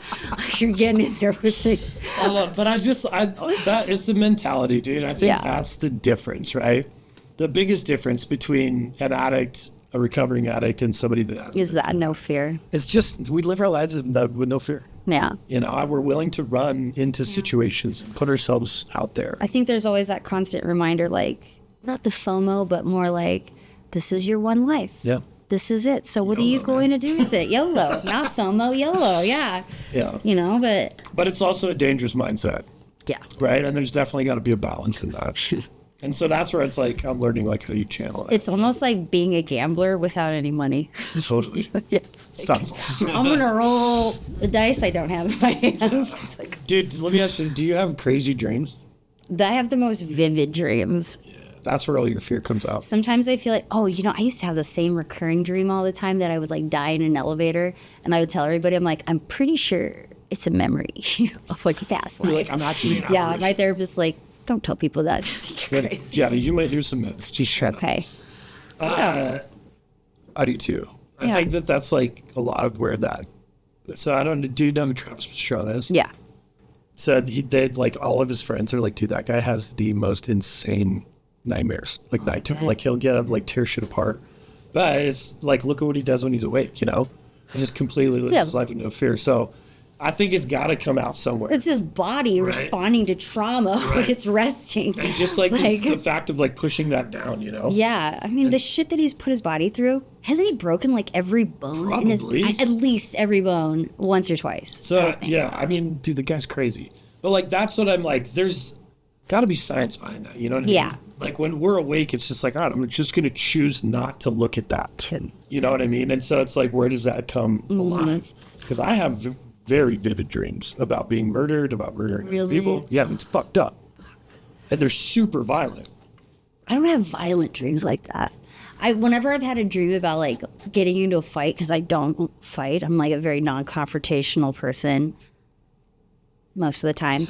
Speaker 2: you're getting in there with me.
Speaker 1: But that is the mentality, dude. I think
Speaker 2: Yeah.
Speaker 1: that's the difference, right? The biggest difference between an addict, a recovering addict, and somebody that hasn't.
Speaker 2: Is that no fear?
Speaker 1: It's just, we live our lives with no fear.
Speaker 2: Yeah.
Speaker 1: We're willing to run into situations and put ourselves out there.
Speaker 2: I think there's always that constant reminder, like, not the FOMO, but more like, this is your one life.
Speaker 1: Yeah.
Speaker 2: This is it. So what are you going to do with it? YOLO. Not FOMO, YOLO. Yeah.
Speaker 1: Yeah.
Speaker 2: But
Speaker 1: it's also a dangerous mindset,
Speaker 2: yeah.
Speaker 1: right? And there's definitely got to be a balance in that. And so that's where it's like, I'm learning like how you channel it.
Speaker 2: It's almost like being a gambler without any money.
Speaker 1: Totally.
Speaker 2: Yes.
Speaker 1: Sounds awesome.
Speaker 2: I'm going to roll the dice I don't have in my hands. It's like,
Speaker 1: Dude, let me ask you, do you have crazy dreams?
Speaker 2: I have the most vivid dreams.
Speaker 1: That's where all your fear comes out.
Speaker 2: Sometimes I feel like, I used to have the same recurring dream all the time that I would like die in an elevator, and I would tell everybody, I'm like, I'm pretty sure it's a memory of like a past life.
Speaker 1: You're like, I'm actually an
Speaker 2: Yeah,
Speaker 1: apparition.
Speaker 2: my therapist's like, don't tell people that. You're
Speaker 1: Yeah,
Speaker 2: crazy.
Speaker 1: Jenny, you might hear some myths. Just shut up.
Speaker 2: Okay.
Speaker 1: I do too. I think that's like a lot of where that So I don't do you know who Travis Pastrana is?
Speaker 2: Yeah.
Speaker 1: So they like all of his friends are like, dude, that guy has the most insane nightmares. Like nighttime, like he'll get up, like tear shit apart. But it's like, look at what he does when he's awake, you know? He just completely lives his life with no fear. So I think it's got to come out somewhere.
Speaker 2: It's his body responding to trauma when it's resting.
Speaker 1: And just like the fact of like pushing that down, you know?
Speaker 2: Yeah. I mean, the shit that he's put his body through, hasn't he broken like every bone in his, at least every bone once or twice?
Speaker 1: So, yeah, I mean, dude, the guy's crazy. But like, that's what I'm like, there's got to be science behind that, you know what I mean?
Speaker 2: Yeah.
Speaker 1: Like when we're awake, it's just like, all right, I'm just going to choose not to look at that. You know what I mean? And so it's like, where does that come alive? Because I have very vivid dreams about being murdered, about murdering people. Yeah, it's fucked up. And they're super violent.
Speaker 2: I don't have violent dreams like that. Whenever I've had a dream about like getting into a fight, because I don't fight, I'm like a very non-confrontational person most of the time.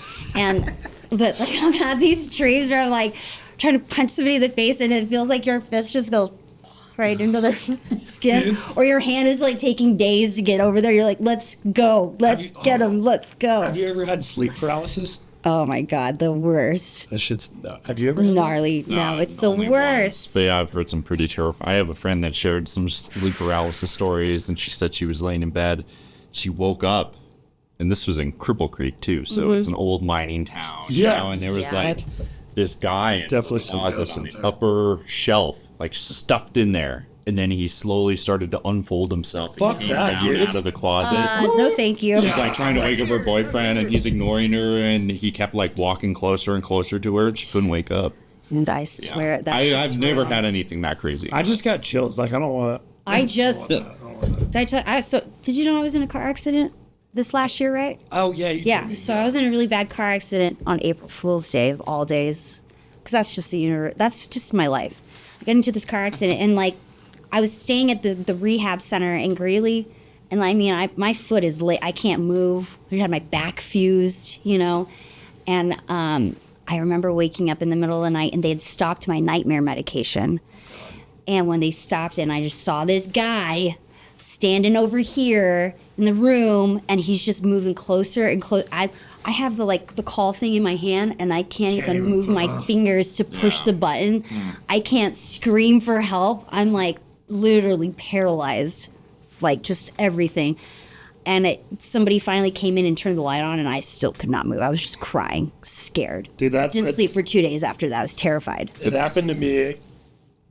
Speaker 2: But like I've had these dreams where I'm like trying to punch somebody in the face and it feels like your fist just goes right into their skin. Dude. Or your hand is like taking days to get over there. You're like, let's go. Let's get him. Let's go.
Speaker 1: Have you ever had sleep paralysis?
Speaker 2: Oh my God, the worst.
Speaker 1: That shit's have you ever
Speaker 2: gnarly? No, it's the worst.
Speaker 3: But yeah, I've heard some pretty terrifying. I have a friend that shared some sleep paralysis stories, and she said she was laying in bed. She woke up, and this was in Cripple Creek too, so it's an old mining town.
Speaker 1: Yeah,
Speaker 3: you know, and there was like this guy in the closet on the upper shelf, like stuffed in there. And then he slowly started to unfold himself.
Speaker 1: Fuck that, dude.
Speaker 3: Out of the closet.
Speaker 2: No, thank you.
Speaker 3: She's like trying to wake up her boyfriend, and he's ignoring her, and he kept like walking closer and closer to her, and she couldn't wake up.
Speaker 2: And I swear that
Speaker 3: I've never had anything that crazy.
Speaker 1: I just got chills. Like I don't want
Speaker 2: to. So did you know I was in a car accident this last year, right?
Speaker 1: Oh yeah.
Speaker 2: So I was in a really bad car accident on April Fool's Day of all days, because that's just that's just my life. I got into this car accident, and like I was staying at the rehab center in Greeley, and I mean, my foot is late. I can't move. I had my back fused, you know, and I remember waking up in the middle of the night, and they had stopped my nightmare medication. And when they stopped it, and I just saw this guy standing over here in the room, and he's just moving closer and closer. I have the call thing in my hand, and I can't even move my fingers to push the button. I can't scream for help. I'm like literally paralyzed, like just everything. And somebody finally came in and turned the light on, and I still could not move. I was just crying, scared.
Speaker 1: Dude,
Speaker 2: didn't sleep for 2 days after that. I was terrified.
Speaker 1: It happened to me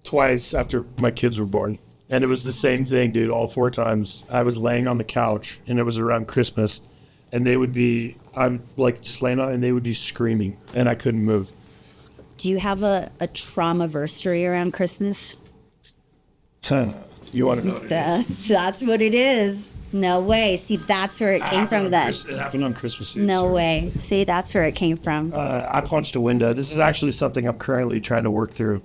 Speaker 1: twice after my kids were born. And it was the same thing, dude, all 4 times. I was laying on the couch, and it was around Christmas, and I'm like just laying on, and they would be screaming, and I couldn't move.
Speaker 2: Do you have a trauma-versary around Christmas?
Speaker 1: You want to know what it is?
Speaker 2: That's what it is. No way. See, that's where it came from then.
Speaker 1: It happened on Christmas Eve.
Speaker 2: No way. See, that's where it came from.
Speaker 1: I punched a window. This is actually something I'm currently trying to work through,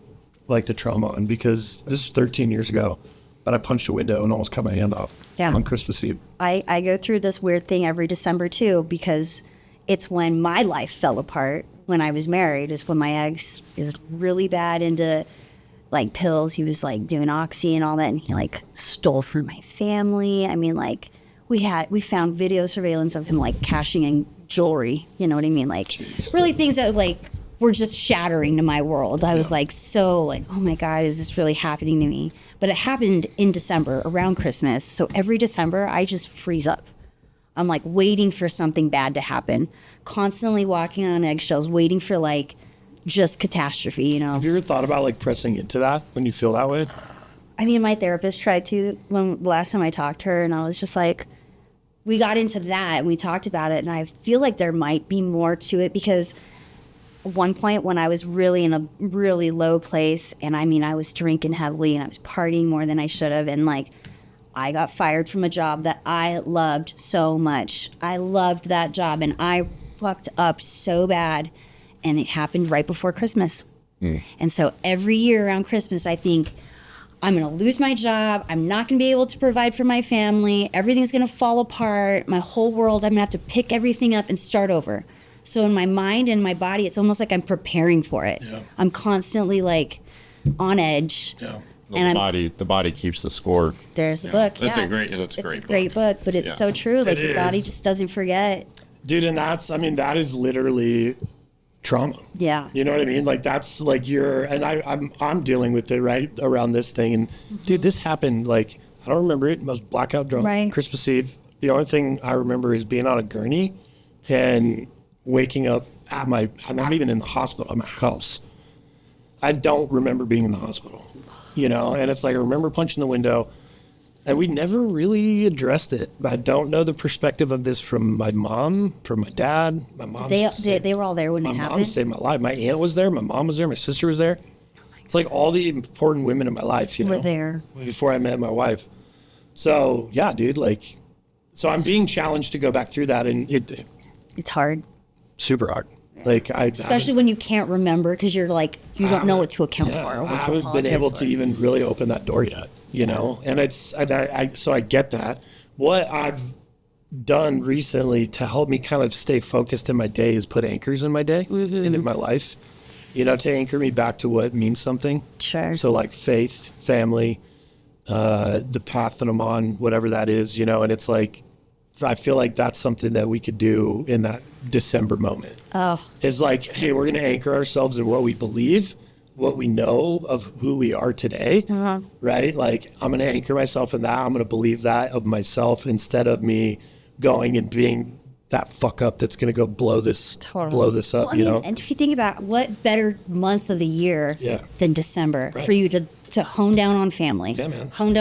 Speaker 1: like the trauma on, because this is 13 years ago, but I punched a window and almost cut my hand off on Christmas Eve.
Speaker 2: I go through this weird thing every December too, because it's when my life fell apart when I was married, is when my ex is really bad into like pills. He was like doing oxy and all that, and he like stole from my family. I mean, like we found video surveillance of him like cashing in jewelry, you know what I mean? Like really things that like were just shattering to my world. I was like, so like, oh my God, is this really happening to me? But it happened in December around Christmas. So every December I just freeze up. I'm like waiting for something bad to happen, constantly walking on eggshells, waiting for like just catastrophe, you know?
Speaker 1: Have you ever thought about like pressing into that when you feel that way?
Speaker 2: I mean, my therapist tried to the last time I talked to her, and I was just like, we got into that and we talked about it, and I feel like there might be more to it, because at one point when I was really in a really low place, and I mean, I was drinking heavily and I was partying more than I should have, and like I got fired from a job that I loved so much. I loved that job, and I fucked up so bad. And it happened right before Christmas. And so every year around Christmas, I think, I'm going to lose my job. I'm not going to be able to provide for my family. Everything's going to fall apart. My whole world, I'm going to have to pick everything up and start over. So in my mind and my body, it's almost like I'm preparing for it. Yeah. I'm constantly like on edge. Yeah.
Speaker 3: The body keeps the score.
Speaker 2: There's the book.
Speaker 3: That's
Speaker 2: yeah.
Speaker 3: a great. That's a
Speaker 2: It's
Speaker 3: great
Speaker 2: a great book, but it's
Speaker 3: Yeah.
Speaker 2: so true. Like
Speaker 1: It
Speaker 2: your body
Speaker 1: is.
Speaker 2: just doesn't forget.
Speaker 1: Dude, and that is literally trauma.
Speaker 2: Yeah.
Speaker 1: You know what I mean? Like that's like I'm dealing with it right around this thing. And dude, this happened like, I don't remember it. I was blackout drunk
Speaker 2: Right.
Speaker 1: Christmas Eve. The only thing I remember is being on a gurney and waking up I'm not even in the hospital, at my house. I don't remember being in the hospital, you know? And it's like, I remember punching the window. And we never really addressed it. I don't know the perspective of this from my mom, from my dad. My mom.
Speaker 2: They were all there when
Speaker 1: My
Speaker 2: it
Speaker 1: mom
Speaker 2: happened.
Speaker 1: saved my life. My aunt was there. My mom was there. My sister was there. It's like all the important women in my life, you know,
Speaker 2: Were there.
Speaker 1: before I met my wife. So yeah, dude, like, so I'm being challenged to go back through that, and
Speaker 2: It's hard,
Speaker 1: super hard. Like
Speaker 2: especially when you can't remember because you're like you don't know what to account for.
Speaker 1: I
Speaker 2: What to
Speaker 1: haven't been
Speaker 2: apologize
Speaker 1: able
Speaker 2: for.
Speaker 1: to even really open that door yet, you know? And so I get that. What I've done recently to help me kind of stay focused in my day is put anchors in my day and in my life, you know, to anchor me back to what means something.
Speaker 2: Sure.
Speaker 1: So like faith, family, the path that I'm on, whatever that is, you know, and it's like, I feel like that's something that we could do in that December moment.
Speaker 2: Oh,
Speaker 1: Is like, hey, we're going to anchor ourselves in what we believe, what we know of who we are today, right? Like, I'm going to anchor myself in that. I'm going to believe that of myself instead of me going and being that fuck up that's going to go blow this up,
Speaker 2: Well, I
Speaker 1: you
Speaker 2: mean,
Speaker 1: know?
Speaker 2: and if you think about what better month of the year
Speaker 1: Yeah.
Speaker 2: than December
Speaker 1: Right.
Speaker 2: for you to hone down on family,
Speaker 1: Yeah, man.
Speaker 2: hone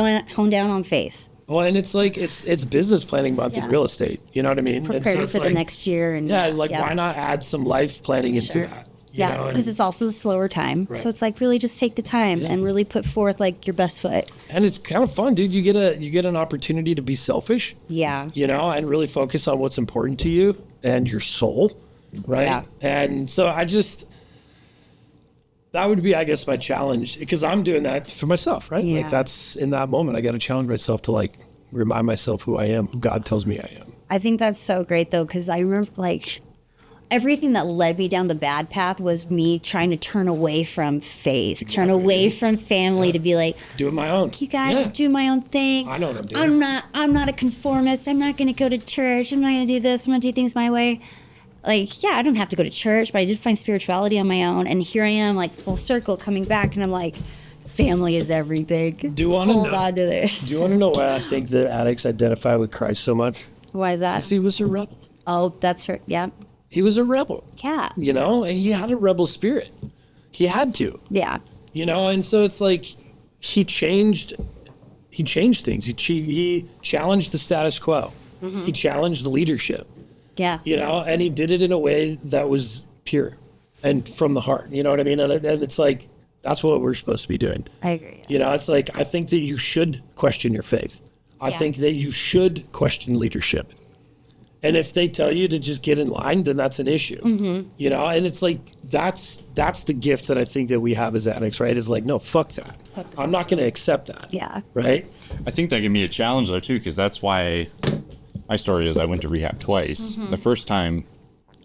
Speaker 2: down on faith,
Speaker 1: Well, and it's like, it's business planning month in
Speaker 2: Yeah.
Speaker 1: real estate. You know what I mean? And so
Speaker 2: prepare
Speaker 1: it's
Speaker 2: for the
Speaker 1: like,
Speaker 2: next year, and
Speaker 1: yeah, like, why not add some life planning into
Speaker 2: Sure.
Speaker 1: that? You know?
Speaker 2: Yeah,
Speaker 1: And-
Speaker 2: because it's also a slower time,
Speaker 1: Right.
Speaker 2: so it's like really just take the time and really put forth like your best foot.
Speaker 1: And it's kind of fun, dude. You get an opportunity to be selfish,
Speaker 2: Yeah,
Speaker 1: you know, and really focus on what's important to you and your soul, right?
Speaker 2: Yeah.
Speaker 1: And so that would be, I guess, my challenge, because I'm doing that for myself, right?
Speaker 2: Yeah.
Speaker 1: Like that's in that moment, I got to challenge myself to like remind myself who I am, who God tells me I am.
Speaker 2: I think that's so great though, because I remember like everything that led me down the bad path was me trying to turn away from faith, turn away from family to be like,
Speaker 1: Doing my own.
Speaker 2: you guys
Speaker 1: Yeah.
Speaker 2: do my own thing.
Speaker 1: I know what I'm doing.
Speaker 2: I'm not a conformist. I'm not going to go to church. I'm not going to do this. I'm going to do things my way. Like, yeah, I don't have to go to church, but I did find spirituality on my own. And here I am, like full circle coming back. And I'm like, family is everything.
Speaker 1: Do you wanna
Speaker 2: Hold
Speaker 1: know-
Speaker 2: on to this.
Speaker 1: Do you want to know why I think that addicts identify with Christ so much?
Speaker 2: Why is that?
Speaker 1: 'Cause he was a rebel.
Speaker 2: Oh, that's her. Yeah.
Speaker 1: He was a rebel,
Speaker 2: Yeah.
Speaker 1: you know, and he had a rebel spirit. He had to.
Speaker 2: Yeah.
Speaker 1: You know, and so it's like he changed things. He challenged the status quo. He challenged the leadership,
Speaker 2: Yeah.
Speaker 1: you know, and he did it in a way that was pure and from the heart. You know what I mean? And it's like, that's what we're supposed to be doing.
Speaker 2: I agree.
Speaker 1: You know, it's like, I think that you should question your faith. I
Speaker 2: Yeah.
Speaker 1: think that you should question leadership. And if they tell you to just get in line, then that's an issue. You know, and it's like, that's the gift that I think that we have as addicts, right? Is like, no, fuck that.
Speaker 2: the
Speaker 1: I'm not going to accept that.
Speaker 2: Yeah.
Speaker 1: Right?
Speaker 3: I think that gave me a challenge though too, because that's why my story is I went to rehab twice. The first time,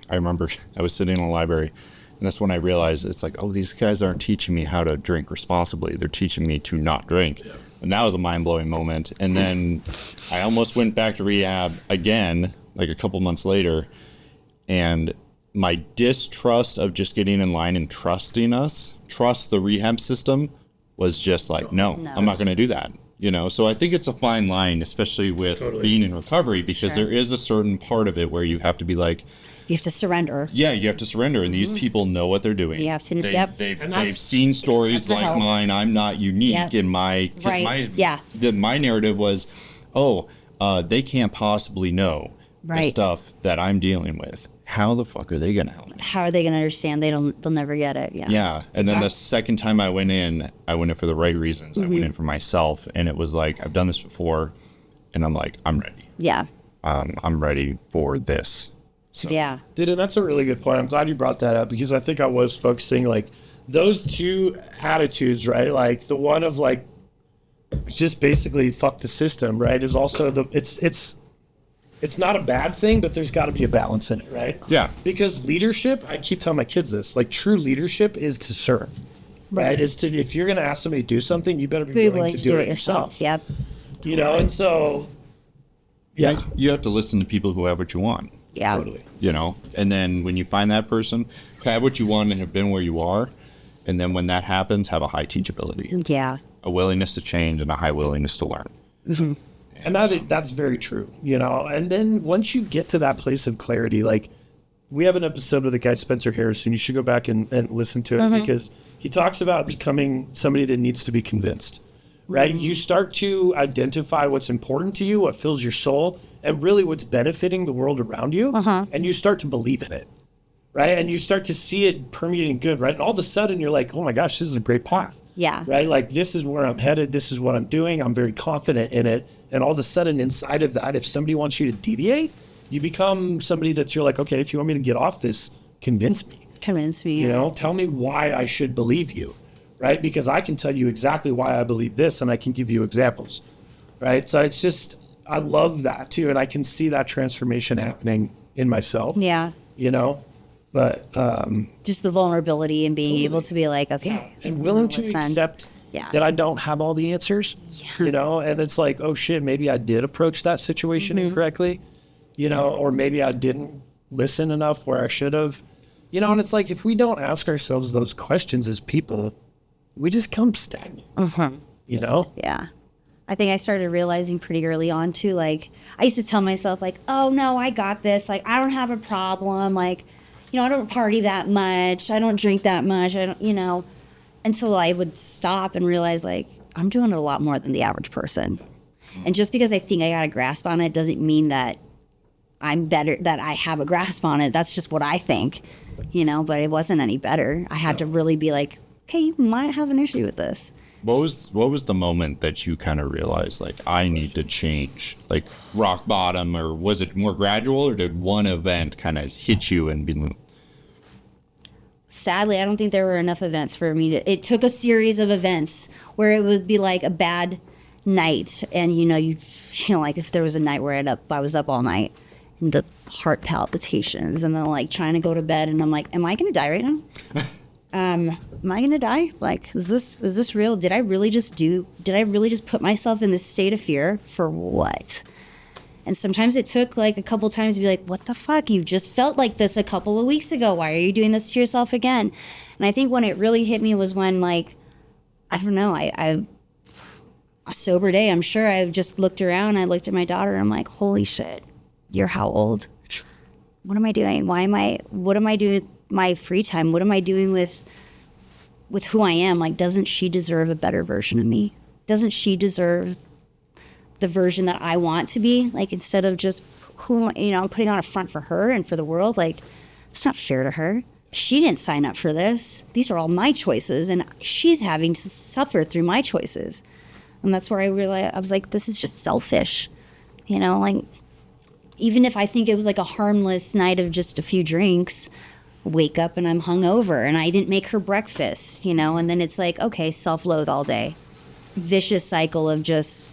Speaker 3: I remember I was sitting in a library, and that's when I realized it's like, oh, these guys aren't teaching me how to drink responsibly. They're teaching me to not drink. And that was a mind-blowing moment. And then I almost went back to rehab again, like a couple months later, and my distrust of just getting in line and trust the rehab system was just like, no. I'm not going to do that. You know, so I think it's a fine line, especially with being in recovery, because there is a certain part of it where you have to be like,
Speaker 2: You have to surrender.
Speaker 3: yeah, you have to surrender, and these people know what they're doing.
Speaker 2: You have to-
Speaker 3: They,
Speaker 2: yep.
Speaker 3: they've seen stories
Speaker 2: Accept the
Speaker 3: like
Speaker 2: help.
Speaker 3: mine. I'm not unique
Speaker 2: Yep.
Speaker 3: in my, 'cause
Speaker 2: Right, yeah.
Speaker 3: my narrative was, they can't possibly know the
Speaker 2: Right.
Speaker 3: stuff that I'm dealing with. How the fuck are they gonna help me?
Speaker 2: How are they going to understand? They'll never get it. Yeah.
Speaker 3: Yeah, and then the second time I went in for the right reasons. I went in for myself, and it was like, I've done this before, and I'm like, I'm ready.
Speaker 2: Yeah.
Speaker 3: I'm ready for this. So,
Speaker 2: Yeah.
Speaker 1: Dude, and that's a really good point. I'm glad you brought that up, because I think I was focusing like those two attitudes, right? Like the one of like just basically fuck the system, right? Is also it's not a bad thing, but there's got to be a balance in it, right?
Speaker 3: Yeah.
Speaker 1: Because leadership, I keep telling my kids this, like true leadership is to serve. right? Is to, if you're going to ask somebody to do something, you better be willing to do it yourself.
Speaker 2: Yep.
Speaker 1: You know, and so, yeah.
Speaker 3: You have to listen to people who have what you want.
Speaker 2: Yeah.
Speaker 1: Totally.
Speaker 3: You know, and then when you find that person, have what you want and have been where you are, and then when that happens, have a high teachability,
Speaker 2: Yeah.
Speaker 3: a willingness to change, and a high willingness to learn.
Speaker 2: Mm-hmm.
Speaker 1: And that's very true, you know. And then once you get to that place of clarity, like we have an episode with the guy Spencer Harrison. You should go back and listen to it because he talks about becoming somebody that needs to be convinced, right? You start to identify what's important to you, what fills your soul, and really what's benefiting the world around you, and you start to believe in it, right? And you start to see it permeating good, right? And all of a sudden you're like, oh my gosh, this is a great path.
Speaker 2: Yeah.
Speaker 1: Right? Like, this is where I'm headed. This is what I'm doing. I'm very confident in it. And all of a sudden, inside of that, if somebody wants you to deviate, you become somebody that you're like, okay, if you want me to get off this, convince me.
Speaker 2: Convince me.
Speaker 1: You know, tell me why I should believe you, right? Because I can tell you exactly why I believe this, and I can give you examples, right? So it's just, I love that too. And I can see that transformation happening in myself.
Speaker 2: Yeah.
Speaker 1: You know? But
Speaker 2: just the vulnerability and being able to be like, okay,
Speaker 1: and willing to
Speaker 2: listen.
Speaker 1: accept
Speaker 2: Yeah.
Speaker 1: that I don't have all the answers, you know, and it's like, oh shit, maybe I did approach that situation incorrectly, you know, or maybe I didn't listen enough where I should have, you know, and it's like, if we don't ask ourselves those questions as people, we just come stagnant, you know?
Speaker 2: Yeah. I think I started realizing pretty early on too, like, I used to tell myself like, oh no, I got this. Like, I don't have a problem. Like, you know, I don't party that much. I don't drink that much. I don't, you know, until I would stop and realize like, I'm doing a lot more than the average person. And just because I think I got a grasp on it doesn't mean that I'm better, that I have a grasp on it. That's just what I think, you know, but it wasn't any better. I had to really be like, okay, you might have an issue with this.
Speaker 3: What was the moment that you kind of realized, like, I need to change, like rock bottom, or was it more gradual, or did one event kind of hit you and be?
Speaker 2: Sadly, I don't think there were enough events for me to, it took a series of events where it would be like a bad night. And, you know, like if there was a night where I was up all night and the heart palpitations and then like trying to go to bed. And I'm like, am I going to die right now? Am I going to die? Like, is this real? Did I really just put myself in this state of fear for what? And sometimes it took like a couple times to be like, what the fuck? You just felt like this a couple of weeks ago. Why are you doing this to yourself again? And I think when it really hit me was when, like, I don't know, a sober day, I'm sure I just looked around, I looked at my daughter, and I'm like, holy shit, you're how old? What am I doing? What am I doing with my free time? What am I doing with who I am? Like, doesn't she deserve a better version of me? Doesn't she deserve the version that I want to be? Like, instead of just putting on a front for her and for the world, like, it's not fair to her. She didn't sign up for this. These are all my choices, and she's having to suffer through my choices. And that's where I realized, I was like, this is just selfish. You know, like, even if I think it was like a harmless night of just a few drinks, wake up and I'm hungover and I didn't make her breakfast, you know, and then it's like, okay, self-loathe all day. Vicious cycle of just,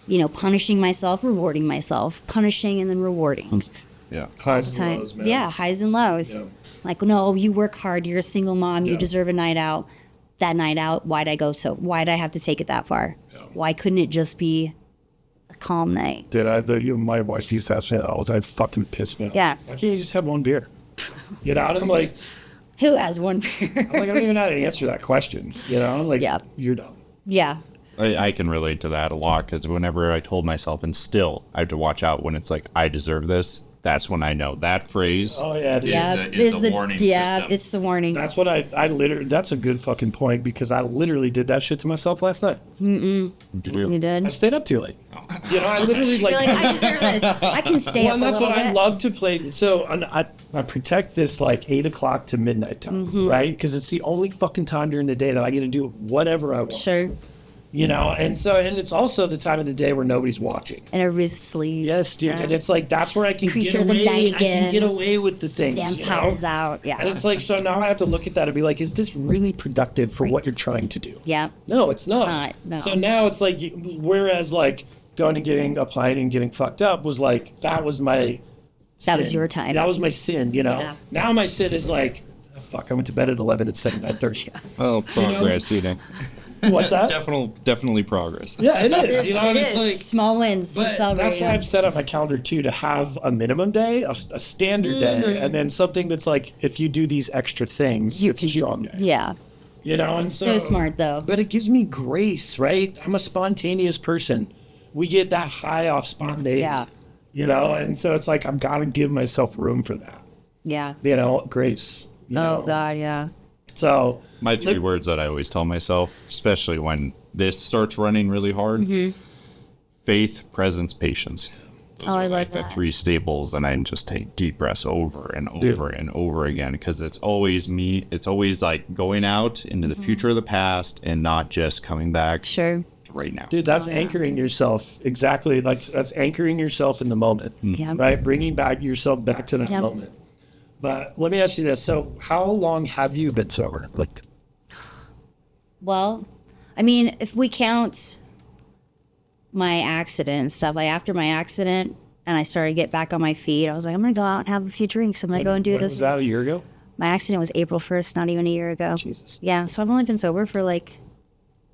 Speaker 2: you know, punishing myself, rewarding myself, punishing and then rewarding.
Speaker 3: Yeah.
Speaker 1: Highs and lows, man.
Speaker 2: Yeah, highs and lows.
Speaker 1: Yeah.
Speaker 2: Like, no, you work hard, you're a single mom, you
Speaker 1: Yeah.
Speaker 2: deserve a night out. That night out, why'd I have to take it that far?
Speaker 1: Yeah.
Speaker 2: Why couldn't it just be a calm night?
Speaker 1: My wife used to ask me that all the time. It fucking pissed me off.
Speaker 2: Yeah.
Speaker 1: Why can't you just have one beer? You know, and I'm like,
Speaker 2: Who has one beer?
Speaker 1: I don't even know how to answer that question. You know, I'm like,
Speaker 2: Yeah.
Speaker 1: you're dumb.
Speaker 2: Yeah.
Speaker 3: I can relate to that a lot, because whenever I told myself, and still I have to watch out when it's like, I deserve this, that's when I know that phrase
Speaker 1: Oh yeah, it is.
Speaker 2: Yeah,
Speaker 3: is the warning system.
Speaker 2: it's the warning.
Speaker 1: That's what I literally, that's a good fucking point, because I literally did that shit to myself last night.
Speaker 2: You
Speaker 1: I
Speaker 2: did?
Speaker 1: stayed up too late. You know, I literally
Speaker 2: You're like, I deserve this. I can stay
Speaker 1: well,
Speaker 2: up
Speaker 1: and
Speaker 2: a
Speaker 1: that's
Speaker 2: little
Speaker 1: what
Speaker 2: bit.
Speaker 1: I love to play. So I protect this like 8 o'clock to midnight time, right? Because it's the only fucking time during the day that I get to do whatever I want.
Speaker 2: Sure.
Speaker 1: You know, and it's also the time of the day where nobody's watching.
Speaker 2: And everybody's asleep.
Speaker 1: Yes, dude. And it's like, that's where I can
Speaker 2: Creature
Speaker 1: get
Speaker 2: of the
Speaker 1: away.
Speaker 2: night
Speaker 1: I can
Speaker 2: again.
Speaker 1: get away with the things.
Speaker 2: Damn
Speaker 1: you know?
Speaker 2: pals out. Yeah.
Speaker 1: And it's like, so now I have to look at that and be like, is this really productive for what you're trying to do?
Speaker 2: Yeah.
Speaker 1: No, it's not.
Speaker 2: No.
Speaker 1: So now it's like, whereas like going and getting a pint and getting fucked up was like, that was my
Speaker 2: That was
Speaker 1: sin.
Speaker 2: your time.
Speaker 1: That was my sin, you know?
Speaker 2: Yeah.
Speaker 1: Now my sin is like, fuck, I went to bed at 11 and said at 9:30.
Speaker 3: Oh, progress, you know.
Speaker 1: What's that?
Speaker 3: Definitely progress.
Speaker 1: Yeah, it is. You know, and
Speaker 2: It
Speaker 1: it's
Speaker 2: is.
Speaker 1: like,
Speaker 2: Small wins.
Speaker 1: but that's why I've set up my calendar too, to have a minimum day, a standard day, and then something that's like, if you do these extra things, it's a strong day.
Speaker 2: Yeah.
Speaker 1: You know, and
Speaker 2: So smart, though.
Speaker 1: But it gives me grace, right? I'm a spontaneous person. We get that high off spontaneity.
Speaker 2: Yeah.
Speaker 1: You know, and so it's like, I've got to give myself room for that.
Speaker 2: Yeah.
Speaker 1: You know, grace. You
Speaker 2: Oh,
Speaker 1: know?
Speaker 2: God, yeah.
Speaker 1: So
Speaker 3: My 3 words that I always tell myself, especially when this starts running really hard: faith, presence, patience. Those
Speaker 2: Oh,
Speaker 3: are
Speaker 2: I like
Speaker 3: the
Speaker 2: that.
Speaker 3: 3 staples, and I just take deep breaths over and over and over again, because it's always me. It's always like going out into the future of the past and not just coming back
Speaker 2: Sure.
Speaker 3: to right now.
Speaker 1: dude, that's anchoring yourself. Exactly. Like, that's anchoring yourself in the moment.
Speaker 2: Yeah.
Speaker 1: Right? Bringing back yourself back to that
Speaker 2: Yep.
Speaker 1: moment. But let me ask you this. So how long have you been sober? Like,
Speaker 2: Well, I mean, if we count my accident and stuff, like after my accident and I started to get back on my feet, I was like, I'm going to go out and have a few drinks. I'm going to go and do
Speaker 1: when
Speaker 2: this.
Speaker 1: was that, a year ago?
Speaker 2: My accident was April 1st, not even a year ago.
Speaker 1: Jesus.
Speaker 2: Yeah, so I've only been sober for like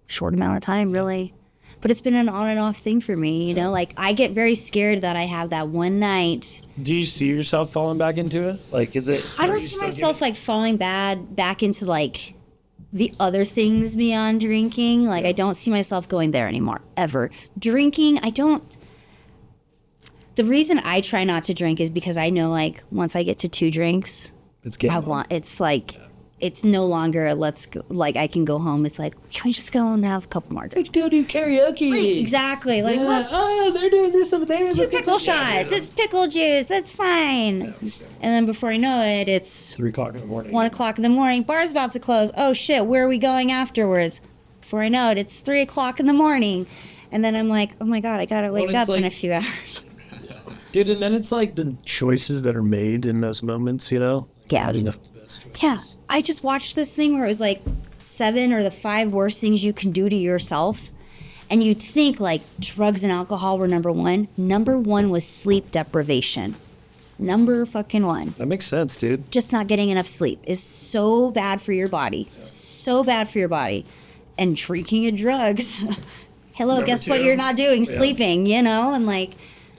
Speaker 2: a short amount of time, really. But it's been an on and off thing for me, you know? Like, I get very scared that I have that one night.
Speaker 1: Do you see yourself falling back into it? Like, is it?
Speaker 2: I
Speaker 1: are
Speaker 2: don't
Speaker 1: you
Speaker 2: see
Speaker 1: still
Speaker 2: myself like falling back into like the other things beyond drinking. Like, I don't see myself going there anymore, ever. Drinking, I don't. The reason I try not to drink is because I know, like, once I get to 2 drinks,
Speaker 1: It's getting
Speaker 2: it's like, it's no longer a let's go, like, I can go home. It's like, can we just go and have a couple more drinks?
Speaker 1: Let's go do karaoke.
Speaker 2: Exactly. Like, let's
Speaker 1: Oh, they're doing this over there.
Speaker 2: 2 pickle shots. It's pickle juice. That's fine. And then before I know it, it's
Speaker 1: 3 o'clock in the morning.
Speaker 2: 1 o'clock in the morning. Bar's about to close. Oh shit, where are we going afterwards? Before I know it, it's 3 o'clock in the morning. And then I'm like, oh my God, I gotta wake
Speaker 1: it's
Speaker 2: up in
Speaker 1: like-
Speaker 2: a few hours.
Speaker 1: Dude, and then it's like the choices that are made in those moments, you know?
Speaker 2: Yeah.
Speaker 1: Adding up the best choices.
Speaker 2: Yeah. I just watched this thing where it was like 7 or the 5 worst things you can do to yourself. And you'd think like drugs and alcohol were number 1. Number 1 was sleep deprivation. Number fucking 1.
Speaker 1: That makes sense, dude.
Speaker 2: Just not getting enough sleep is so bad for your body. So bad for your body. And drinking and drugs. Hello,
Speaker 1: Number
Speaker 2: guess what
Speaker 1: 2.
Speaker 2: you're not doing?
Speaker 1: Yeah.
Speaker 2: Sleeping, you know? And like,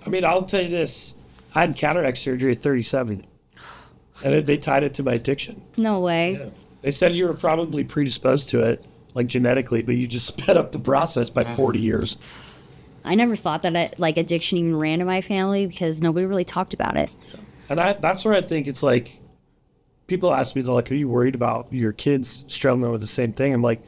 Speaker 1: I mean, I'll tell you this. I had cataract surgery at 37. And they tied it to my addiction.
Speaker 2: no way.
Speaker 1: Yeah. They said you were probably predisposed to it, like genetically, but you just sped up the process by 40 years.
Speaker 2: I never thought that like addiction even ran in my family because nobody really talked about it.
Speaker 1: And that's where I think it's like, people ask me, they're like, are you worried about your kids struggling with the same thing? I'm like,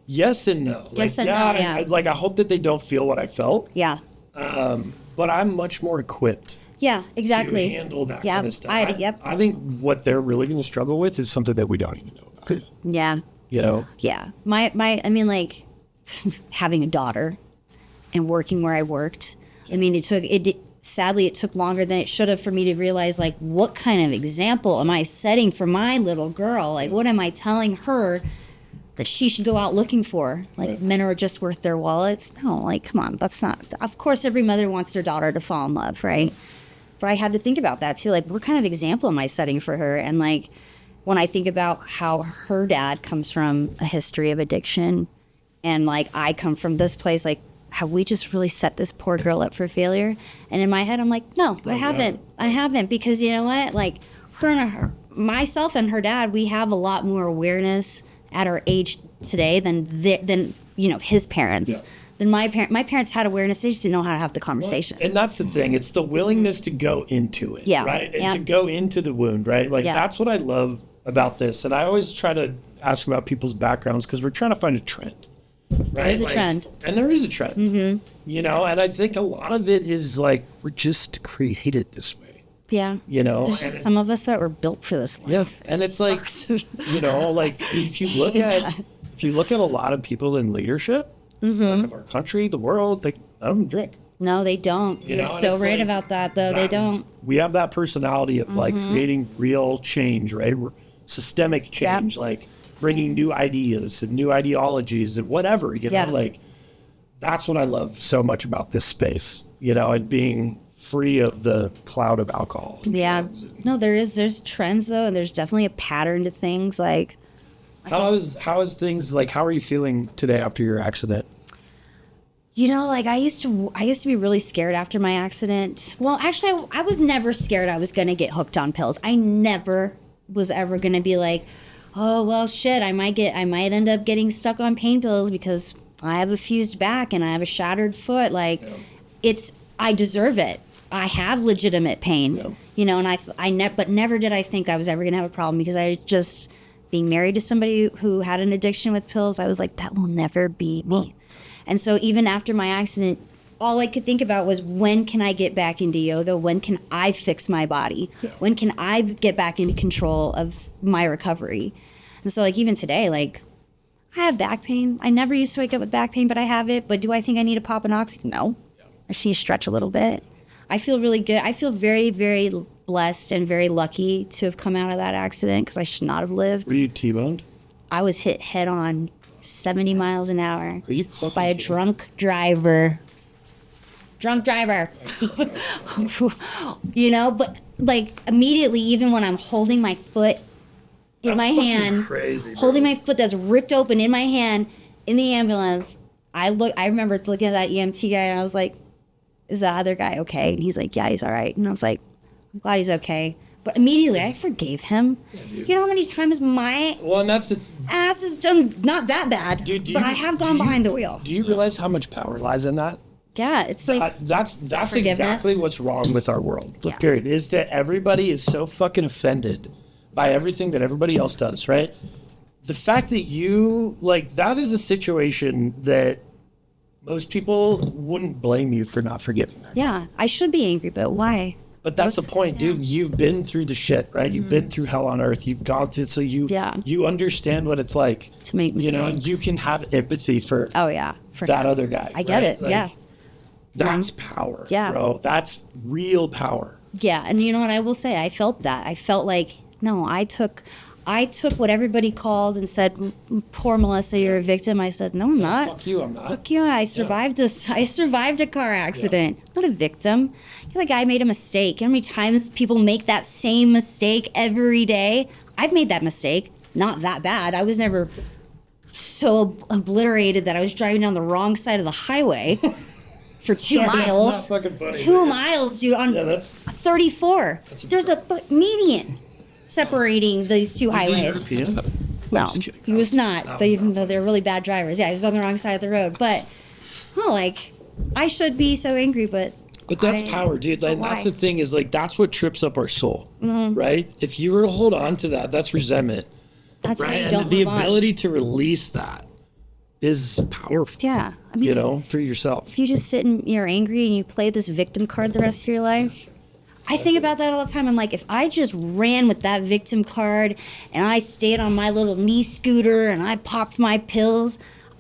Speaker 1: yes and no.
Speaker 2: Yes
Speaker 1: like,
Speaker 2: and no, yeah.
Speaker 1: Like, I hope that they don't feel what I felt,
Speaker 2: Yeah.
Speaker 1: but I'm much more equipped
Speaker 2: Yeah, exactly.
Speaker 1: to handle that
Speaker 2: Yeah,
Speaker 1: kind of stuff.
Speaker 2: yep.
Speaker 1: I think what they're really going to struggle with is something that we don't even know about.
Speaker 2: Yeah.
Speaker 1: You know?
Speaker 2: Yeah. I mean, like, having a daughter and working where I worked, I mean, sadly, it took longer than it should have for me to realize, like, what kind of example am I setting for my little girl? Like, what am I telling her that she should go out looking for? Like, men are just worth their wallets? No, like, come on, that's not. Of course, every mother wants their daughter to fall in love, right? But I had to think about that too. Like, what kind of example am I setting for her? And like, when I think about how her dad comes from a history of addiction, and like I come from this place, like, have we just really set this poor girl up for failure? And in my head, I'm like, no, I haven't. I haven't, because you know what? Like, myself and her dad, we have a lot more awareness at our age today than you know, his parents.
Speaker 1: Yeah.
Speaker 2: Than my parents had awareness. They just didn't know how to have the conversation.
Speaker 1: And that's the thing. It's the willingness to go into it.
Speaker 2: Yeah.
Speaker 1: Right? And
Speaker 2: Yeah.
Speaker 1: to go into the wound, right? Like,
Speaker 2: Yeah.
Speaker 1: that's what I love about this. And I always try to ask about people's backgrounds because we're trying to find a trend. Right?
Speaker 2: There's a trend.
Speaker 1: And there is a trend. Mm-hmm. You know, and I think a lot of it is like, we're just created this way.
Speaker 2: Yeah.
Speaker 1: You know?
Speaker 2: There's
Speaker 1: And
Speaker 2: just some of us that were built for this life.
Speaker 1: yeah. And it's like,
Speaker 2: Sucks.
Speaker 1: you know, like, if you look at a lot of people in leadership
Speaker 2: Mm-hmm.
Speaker 1: of our country, the world, they I don't drink.
Speaker 2: No, they don't.
Speaker 1: You
Speaker 2: You're
Speaker 1: know, and
Speaker 2: so
Speaker 1: it's
Speaker 2: right
Speaker 1: like
Speaker 2: about that, though. They don't.
Speaker 1: We have that personality of like creating real change, right? Systemic change, like bringing new ideas and new ideologies and whatever, you know,
Speaker 2: Yeah.
Speaker 1: like that's what I love so much about this space, you know, and being free of the cloud of alcohol.
Speaker 2: Yeah. No, there's trends though, and there's definitely a pattern to things. Like,
Speaker 1: How is things like? How are you feeling today after your accident?
Speaker 2: like I used to be really scared after my accident. Well, actually, I was never scared I was going to get hooked on pills. I never was ever going to be like, oh, well, shit, I might end up getting stuck on pain pills because I have a fused back and I have a shattered foot. Like, I deserve it. I have legitimate pain, and but never did I think I was ever going to have a problem, because I just, being married to somebody who had an addiction with pills, I was like, that will never be me. And so even after my accident, all I could think about was, when can I get back into yoga? When can I fix my body? Yeah. When can I get back into control of my recovery? And so, like, even today, like, I have back pain. I never used to wake up with back pain, but I have it. But do I think I need to pop an oxy? No. I just need to stretch a little bit. I feel really good. I feel very, very blessed and very lucky to have come out of that accident, because I should not have lived.
Speaker 1: Were you T-boned?
Speaker 2: I was hit head on 70 miles an hour
Speaker 1: Are you
Speaker 2: by a drunk driver. But like, immediately, even when I'm holding my foot in my hand, holding my foot that's ripped open in my hand in the ambulance, I remember looking at that EMT guy and I was like, is the other guy okay? And he's like, yeah, he's all right. And I was like, I'm glad he's okay. But immediately I forgave him. Yeah, you know how many times my ass is done not that bad, but I have gone behind the wheel.
Speaker 1: Do you realize how much power lies in that?
Speaker 2: Yeah, it's like
Speaker 1: that's exactly what's wrong with our world. Yeah. Period. Is that everybody is so fucking offended by everything that everybody else does, right? The fact that you, like, that is a situation that most people wouldn't blame you for not forgiving that.
Speaker 2: Yeah, I should be angry, but why?
Speaker 1: But that's the point, dude. You've been through the shit, right? You've been through hell on earth. You've gone through, so you understand what it's like
Speaker 2: to make mistakes.
Speaker 1: And you can have empathy for
Speaker 2: that
Speaker 1: other guy.
Speaker 2: I get it. Like,
Speaker 1: that's power, bro. That's real power.
Speaker 2: Yeah, and you know what I will say? I felt that. I felt like, no, I took what everybody called and said, poor Melissa, you're a victim. I said, no, I'm not.
Speaker 1: Fuck you, I'm not.
Speaker 2: Fuck you, I survived this. I survived a car accident. I'm not a victim. The guy made a mistake. How many times people make that same mistake every day? I've made that mistake. Not that bad. I was never so obliterated that I was driving down the wrong side of the highway for 2 miles.
Speaker 1: That's not fucking funny.
Speaker 2: 2 miles, dude, on 34. There's a median separating these two highways. No, he was not. Even though they're really bad drivers. Yeah, he was on the wrong side of the road. But, I should be so angry, but
Speaker 1: that's power, dude. Like, that's the thing, is like, that's what trips up our soul, right? If you were to hold on to that, that's resentment.
Speaker 2: That's
Speaker 1: right. And the ability to release that is powerful.
Speaker 2: Yeah. I mean,
Speaker 1: for yourself.
Speaker 2: If you just sit and you're angry and you play this victim card the rest of your life. I think about that all the time. I'm like, if I just ran with that victim card and I stayed on my little knee scooter and I popped my pills,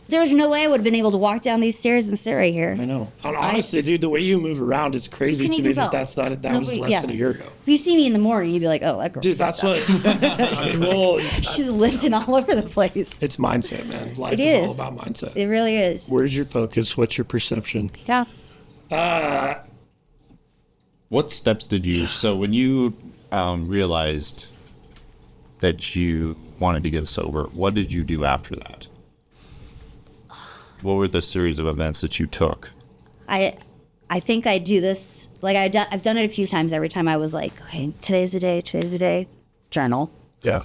Speaker 2: there's no way I would have been able to walk down these stairs and sit right here.
Speaker 1: I know. And honestly, dude, the way you move around, it's crazy to me that was less than a year ago.
Speaker 2: If you see me in the morning, you'd be like, oh, that girl.
Speaker 1: Dude, that's what.
Speaker 2: She's limping all over the place.
Speaker 1: It's mindset, man. Life is all about mindset.
Speaker 2: It really is.
Speaker 1: Where's your focus? What's your perception?
Speaker 2: Yeah.
Speaker 3: What steps did you, so when you realized that you wanted to get sober, what did you do after that? What were the series of events that you took?
Speaker 2: I think I do this, like, I've done it a few times. Every time I was like, okay, today's the day, journal.
Speaker 1: Yeah.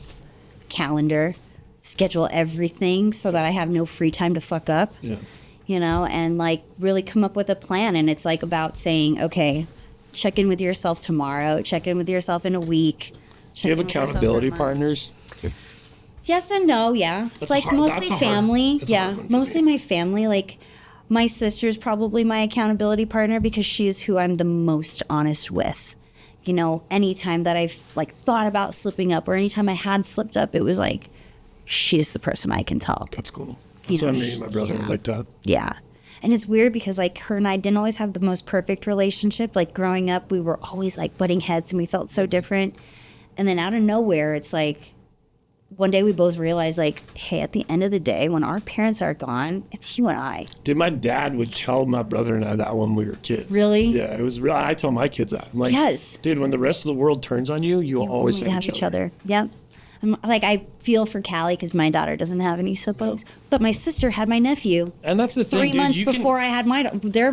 Speaker 2: Calendar, schedule everything so that I have no free time to fuck up.
Speaker 1: Yeah.
Speaker 2: And like really come up with a plan. And it's like about saying, okay, check in with yourself tomorrow, check in with yourself in a week.
Speaker 1: Do you have accountability partners?
Speaker 2: Yes and no, yeah. Mostly family. Mostly my family. Like, my sister's probably my accountability partner because she's who I'm the most honest with. Anytime that I've thought about slipping up or anytime I had slipped up, it was like, she's the person I can tell.
Speaker 1: That's cool. That's what I mean, my brother like that.
Speaker 2: Yeah. And it's weird because her and I didn't always have the most perfect relationship. Like, growing up, we were always butting heads and we felt so different. And then out of nowhere, it's like, one day we both realized, like, hey, at the end of the day, when our parents are gone, it's you and I.
Speaker 1: Dude, my dad would tell my brother and I that when we were kids.
Speaker 2: Really?
Speaker 1: Yeah, it was real. I tell my kids that. I'm like,
Speaker 2: Yes.
Speaker 1: dude, when the rest of the world turns on you, you always
Speaker 2: We
Speaker 1: have each other.
Speaker 2: Yep. Like, I feel for Callie because my daughter doesn't have any siblings, but my sister had my nephew.
Speaker 1: And that's the thing,
Speaker 2: 3
Speaker 1: dude,
Speaker 2: months
Speaker 1: you
Speaker 2: before I had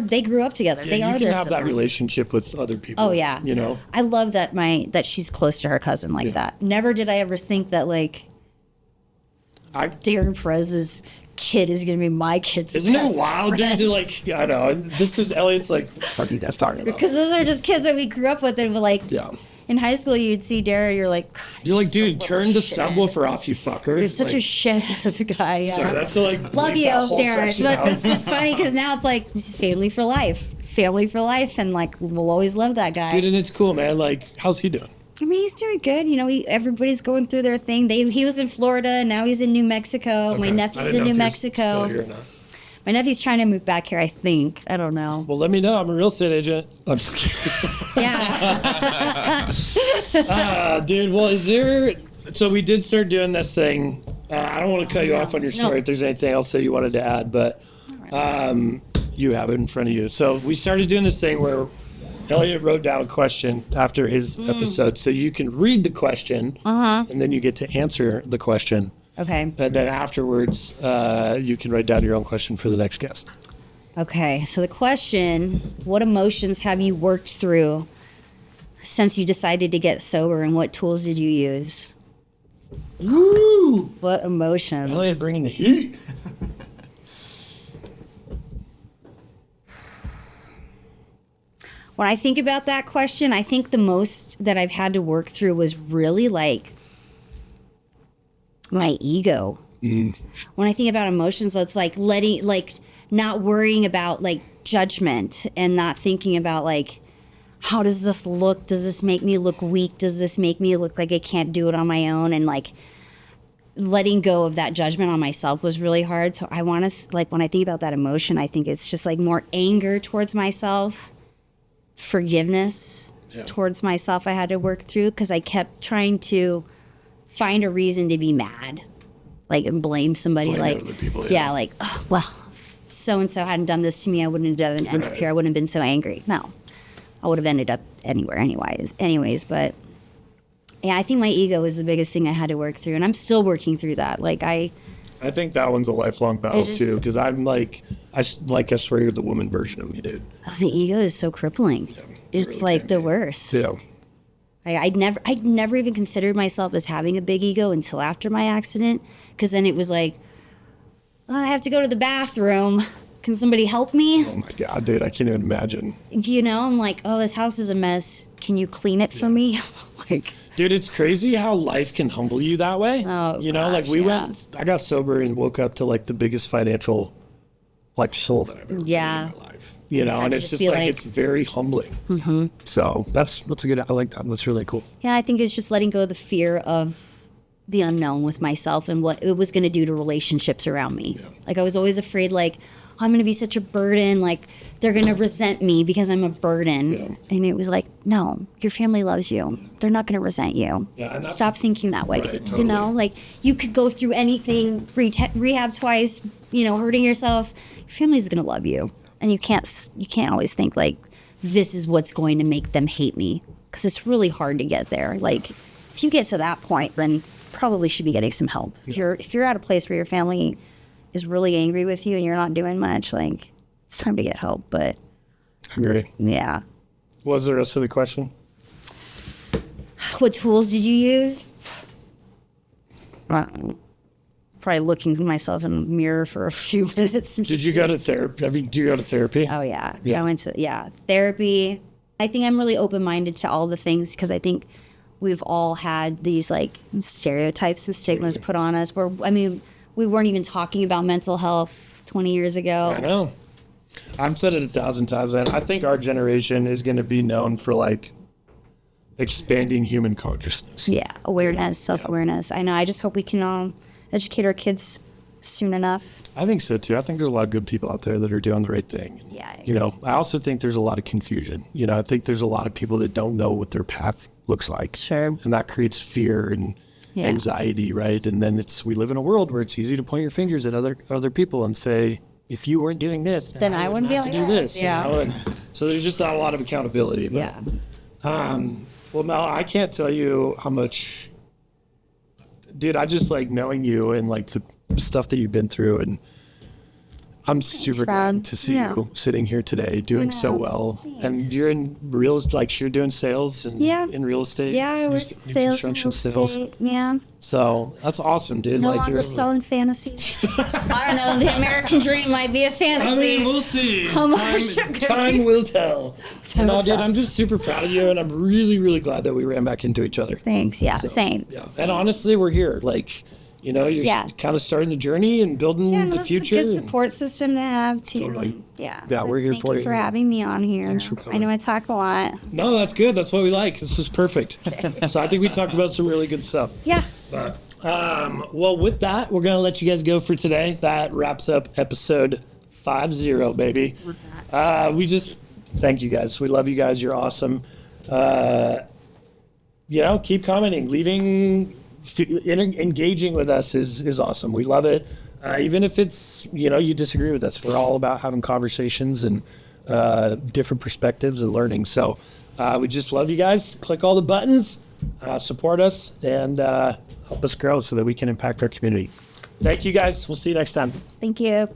Speaker 2: they grew up together.
Speaker 1: Yeah,
Speaker 2: They are
Speaker 1: you
Speaker 2: their
Speaker 1: can have that
Speaker 2: siblings.
Speaker 1: relationship with other people.
Speaker 2: Oh yeah.
Speaker 1: You know?
Speaker 2: I love that that she's close to her cousin like that. Never did I ever think that, like, Darren Perez's kid is going to be my kid's
Speaker 1: Isn't it
Speaker 2: best
Speaker 1: wild,
Speaker 2: friend.
Speaker 1: dude? Like, I know. This is Elliot's like, what are you guys talking about?
Speaker 2: Because those are just kids that we grew up with, and we're like,
Speaker 1: Yeah.
Speaker 2: in high school, you'd see Darren, you're like, God,
Speaker 1: You're like, dude,
Speaker 2: such a
Speaker 1: turn the
Speaker 2: shit.
Speaker 1: subwoofer off, you fucker.
Speaker 2: You're such
Speaker 1: like,
Speaker 2: a shit of a guy. Yeah.
Speaker 1: Sorry, that's like
Speaker 2: Love
Speaker 1: bleep
Speaker 2: you,
Speaker 1: that whole
Speaker 2: Darren.
Speaker 1: section
Speaker 2: But
Speaker 1: out.
Speaker 2: it's just funny because now it's like family for life. Family for life. And like, we'll always love that guy.
Speaker 1: Dude, and it's cool, man. Like, how's he doing?
Speaker 2: I mean, he's doing good. You know, everybody's going through their thing. He was in Florida, and now he's in New Mexico.
Speaker 1: Okay.
Speaker 2: My
Speaker 1: I
Speaker 2: nephew's
Speaker 1: didn't
Speaker 2: in
Speaker 1: know
Speaker 2: New
Speaker 1: if he was still
Speaker 2: Mexico.
Speaker 1: here or not.
Speaker 2: My nephew's trying to move back here, I think. I don't know.
Speaker 1: Well, let me know. I'm a real estate agent. I'm just kidding.
Speaker 2: Yeah.
Speaker 1: Dude, well, is there... So we did start doing this thing. I don't want to cut you off on your story if there's anything else that you wanted to add, but you have it in front of you. So we started doing this thing where Elliot wrote down a question after his episode, so you can read the question, and then you get to answer the question.
Speaker 2: Okay.
Speaker 1: And then afterwards, you can write down your own question for the next guest.
Speaker 2: Okay. So the question, what emotions have you worked through since you decided to get sober, and what tools did you use?
Speaker 1: Woo!
Speaker 2: What emotions?
Speaker 1: Elliot bringing the heat.
Speaker 2: When I think about that question, I think the most that I've had to work through was really like my ego. When I think about emotions, it's like not worrying about like judgment and not thinking about like, how does this look? Does this make me look weak? Does this make me look like I can't do it on my own? And like letting go of that judgment on myself was really hard. So I want to, like, when I think about that emotion, I think it's just like more anger towards myself, forgiveness towards myself I had to work through because I kept trying to find a reason to be mad, like, and blame somebody.
Speaker 1: Blame
Speaker 2: like
Speaker 1: other people,
Speaker 2: like, oh, well, so and so hadn't done this to me, I wouldn't have ended up here, I wouldn't have been so angry. No, I would have ended up anywhere anyways. But yeah, I think my ego was the biggest thing I had to work through, and I'm still working through that. Like, I
Speaker 1: think that one's a lifelong battle
Speaker 2: just-
Speaker 1: too, because I'm like, I swear you're the woman version of me, dude.
Speaker 2: the ego is so crippling. It's
Speaker 1: really
Speaker 2: like
Speaker 1: can
Speaker 2: the
Speaker 1: be.
Speaker 2: worst.
Speaker 1: Yeah.
Speaker 2: I'd never even considered myself as having a big ego until after my accident, because then it was like, oh, I have to go to the bathroom. Can somebody help me?
Speaker 1: Oh my God, dude, I can't even imagine.
Speaker 2: You know, I'm like, oh, this house is a mess. Can you clean it for me? Like,
Speaker 1: Dude, it's crazy how life can humble you that way.
Speaker 2: Oh,
Speaker 1: you know, like
Speaker 2: gosh,
Speaker 1: we
Speaker 2: yeah.
Speaker 1: I got sober and woke up to like the biggest financial like soul that I've ever been
Speaker 2: Yeah.
Speaker 1: in my life. You know, and
Speaker 2: to
Speaker 1: it's
Speaker 2: just
Speaker 1: just
Speaker 2: be
Speaker 1: like,
Speaker 2: like-
Speaker 1: it's very humbling. Mm-hmm. So that's a good, I like that. That's really cool.
Speaker 2: yeah, I think it's just letting go of the fear of the unknown with myself and what it was going to do to relationships around me. Like, I was always afraid, like, oh, I'm going to be such a burden. Like, they're going to resent me because I'm a burden.
Speaker 1: Yeah.
Speaker 2: And it was like, no, your family loves you. They're not going to resent you.
Speaker 1: Yeah, and that's-
Speaker 2: Stop thinking that way.
Speaker 1: Right,
Speaker 2: You
Speaker 1: totally.
Speaker 2: know, like, you could go through anything, rehab twice, you know, hurting yourself. Your family's going to love you. And you can't always think like, this is what's going to make them hate me, because it's really hard to get there. Like, if you get to that point, then probably should be getting some help. If you're at a place where your family is really angry with you and you're not doing much, like, it's time to get help. But
Speaker 1: I agree.
Speaker 2: yeah.
Speaker 1: What was the rest of the question?
Speaker 2: What tools did you use? Probably looking at myself in the mirror for a few minutes. And
Speaker 1: Did you go to therapy? Do you go to therapy?
Speaker 2: Oh yeah.
Speaker 1: Yeah.
Speaker 2: I went to therapy. I think I'm really open-minded to all the things, because I think we've all had these like stereotypes and stigmas put on us where, I mean, we weren't even talking about mental health 20 years ago.
Speaker 1: I know. I've said it 1,000 times, and I think our generation is going to be known for like expanding human consciousness.
Speaker 2: Yeah, awareness, self-awareness. I know. I just hope we can educate our kids soon enough.
Speaker 1: I think so too. I think there's a lot of good people out there that are doing the right thing.
Speaker 2: Yeah, I
Speaker 1: You know, I also think there's a lot of confusion. You know, I think there's a lot of people that don't know what their path looks like.
Speaker 2: Sure.
Speaker 1: And that creates fear and, anxiety, right? And then we live in a world where it's easy to point your fingers at other people and say, if you weren't doing this,
Speaker 2: Then I wouldn't be
Speaker 1: have
Speaker 2: able
Speaker 1: to do this.
Speaker 2: Yeah.
Speaker 1: You know? And so there's just not a lot of accountability. But, well, Mel, I can't tell you how much, dude, I just like knowing you and like the stuff that you've been through, and I'm super glad to see you sitting here today doing so well.
Speaker 2: Thanks.
Speaker 1: And you're in you're doing sales and in real estate.
Speaker 2: Yeah, I work
Speaker 1: New
Speaker 2: sales,
Speaker 1: construction,
Speaker 2: real estate. Yeah.
Speaker 1: So that's awesome, dude.
Speaker 2: No
Speaker 1: like
Speaker 2: longer
Speaker 1: you're
Speaker 2: selling fantasies. I don't know. The American dream might be a fantasy.
Speaker 1: I mean, we'll see.
Speaker 2: How much
Speaker 1: Time will tell.
Speaker 2: will
Speaker 1: Dude,
Speaker 2: tell.
Speaker 1: I'm just super proud of you, and I'm really, really glad that we ran back into each other.
Speaker 2: Thanks. Yeah. Same.
Speaker 1: Yeah.
Speaker 2: Same.
Speaker 1: And honestly, we're here. Like, you know, you're kind of starting the journey and building
Speaker 2: Yeah, no,
Speaker 1: the
Speaker 2: this
Speaker 1: future.
Speaker 2: is a good support system to have too.
Speaker 1: Totally.
Speaker 2: Yeah.
Speaker 1: Yeah, we're here
Speaker 2: Thank
Speaker 1: for
Speaker 2: you
Speaker 1: you.
Speaker 2: for having me on here.
Speaker 1: for
Speaker 2: I
Speaker 1: coming.
Speaker 2: know I talk a lot.
Speaker 1: No, that's good. That's what we like. This was perfect. So I think we talked about some really good stuff.
Speaker 2: Yeah.
Speaker 1: But, well, with that, we're going to let you guys go for today. That wraps up episode 50, baby. We just thank you guys. We love you guys. You're awesome. You know, keep commenting, engaging with us is awesome. We love it. Even if it's, you know, you disagree with us, we're all about having conversations and different perspectives and learning. So we just love you guys. Click all the buttons, support us, and help us grow so that we can impact our community. Thank you guys. We'll see you next time.
Speaker 2: Thank you.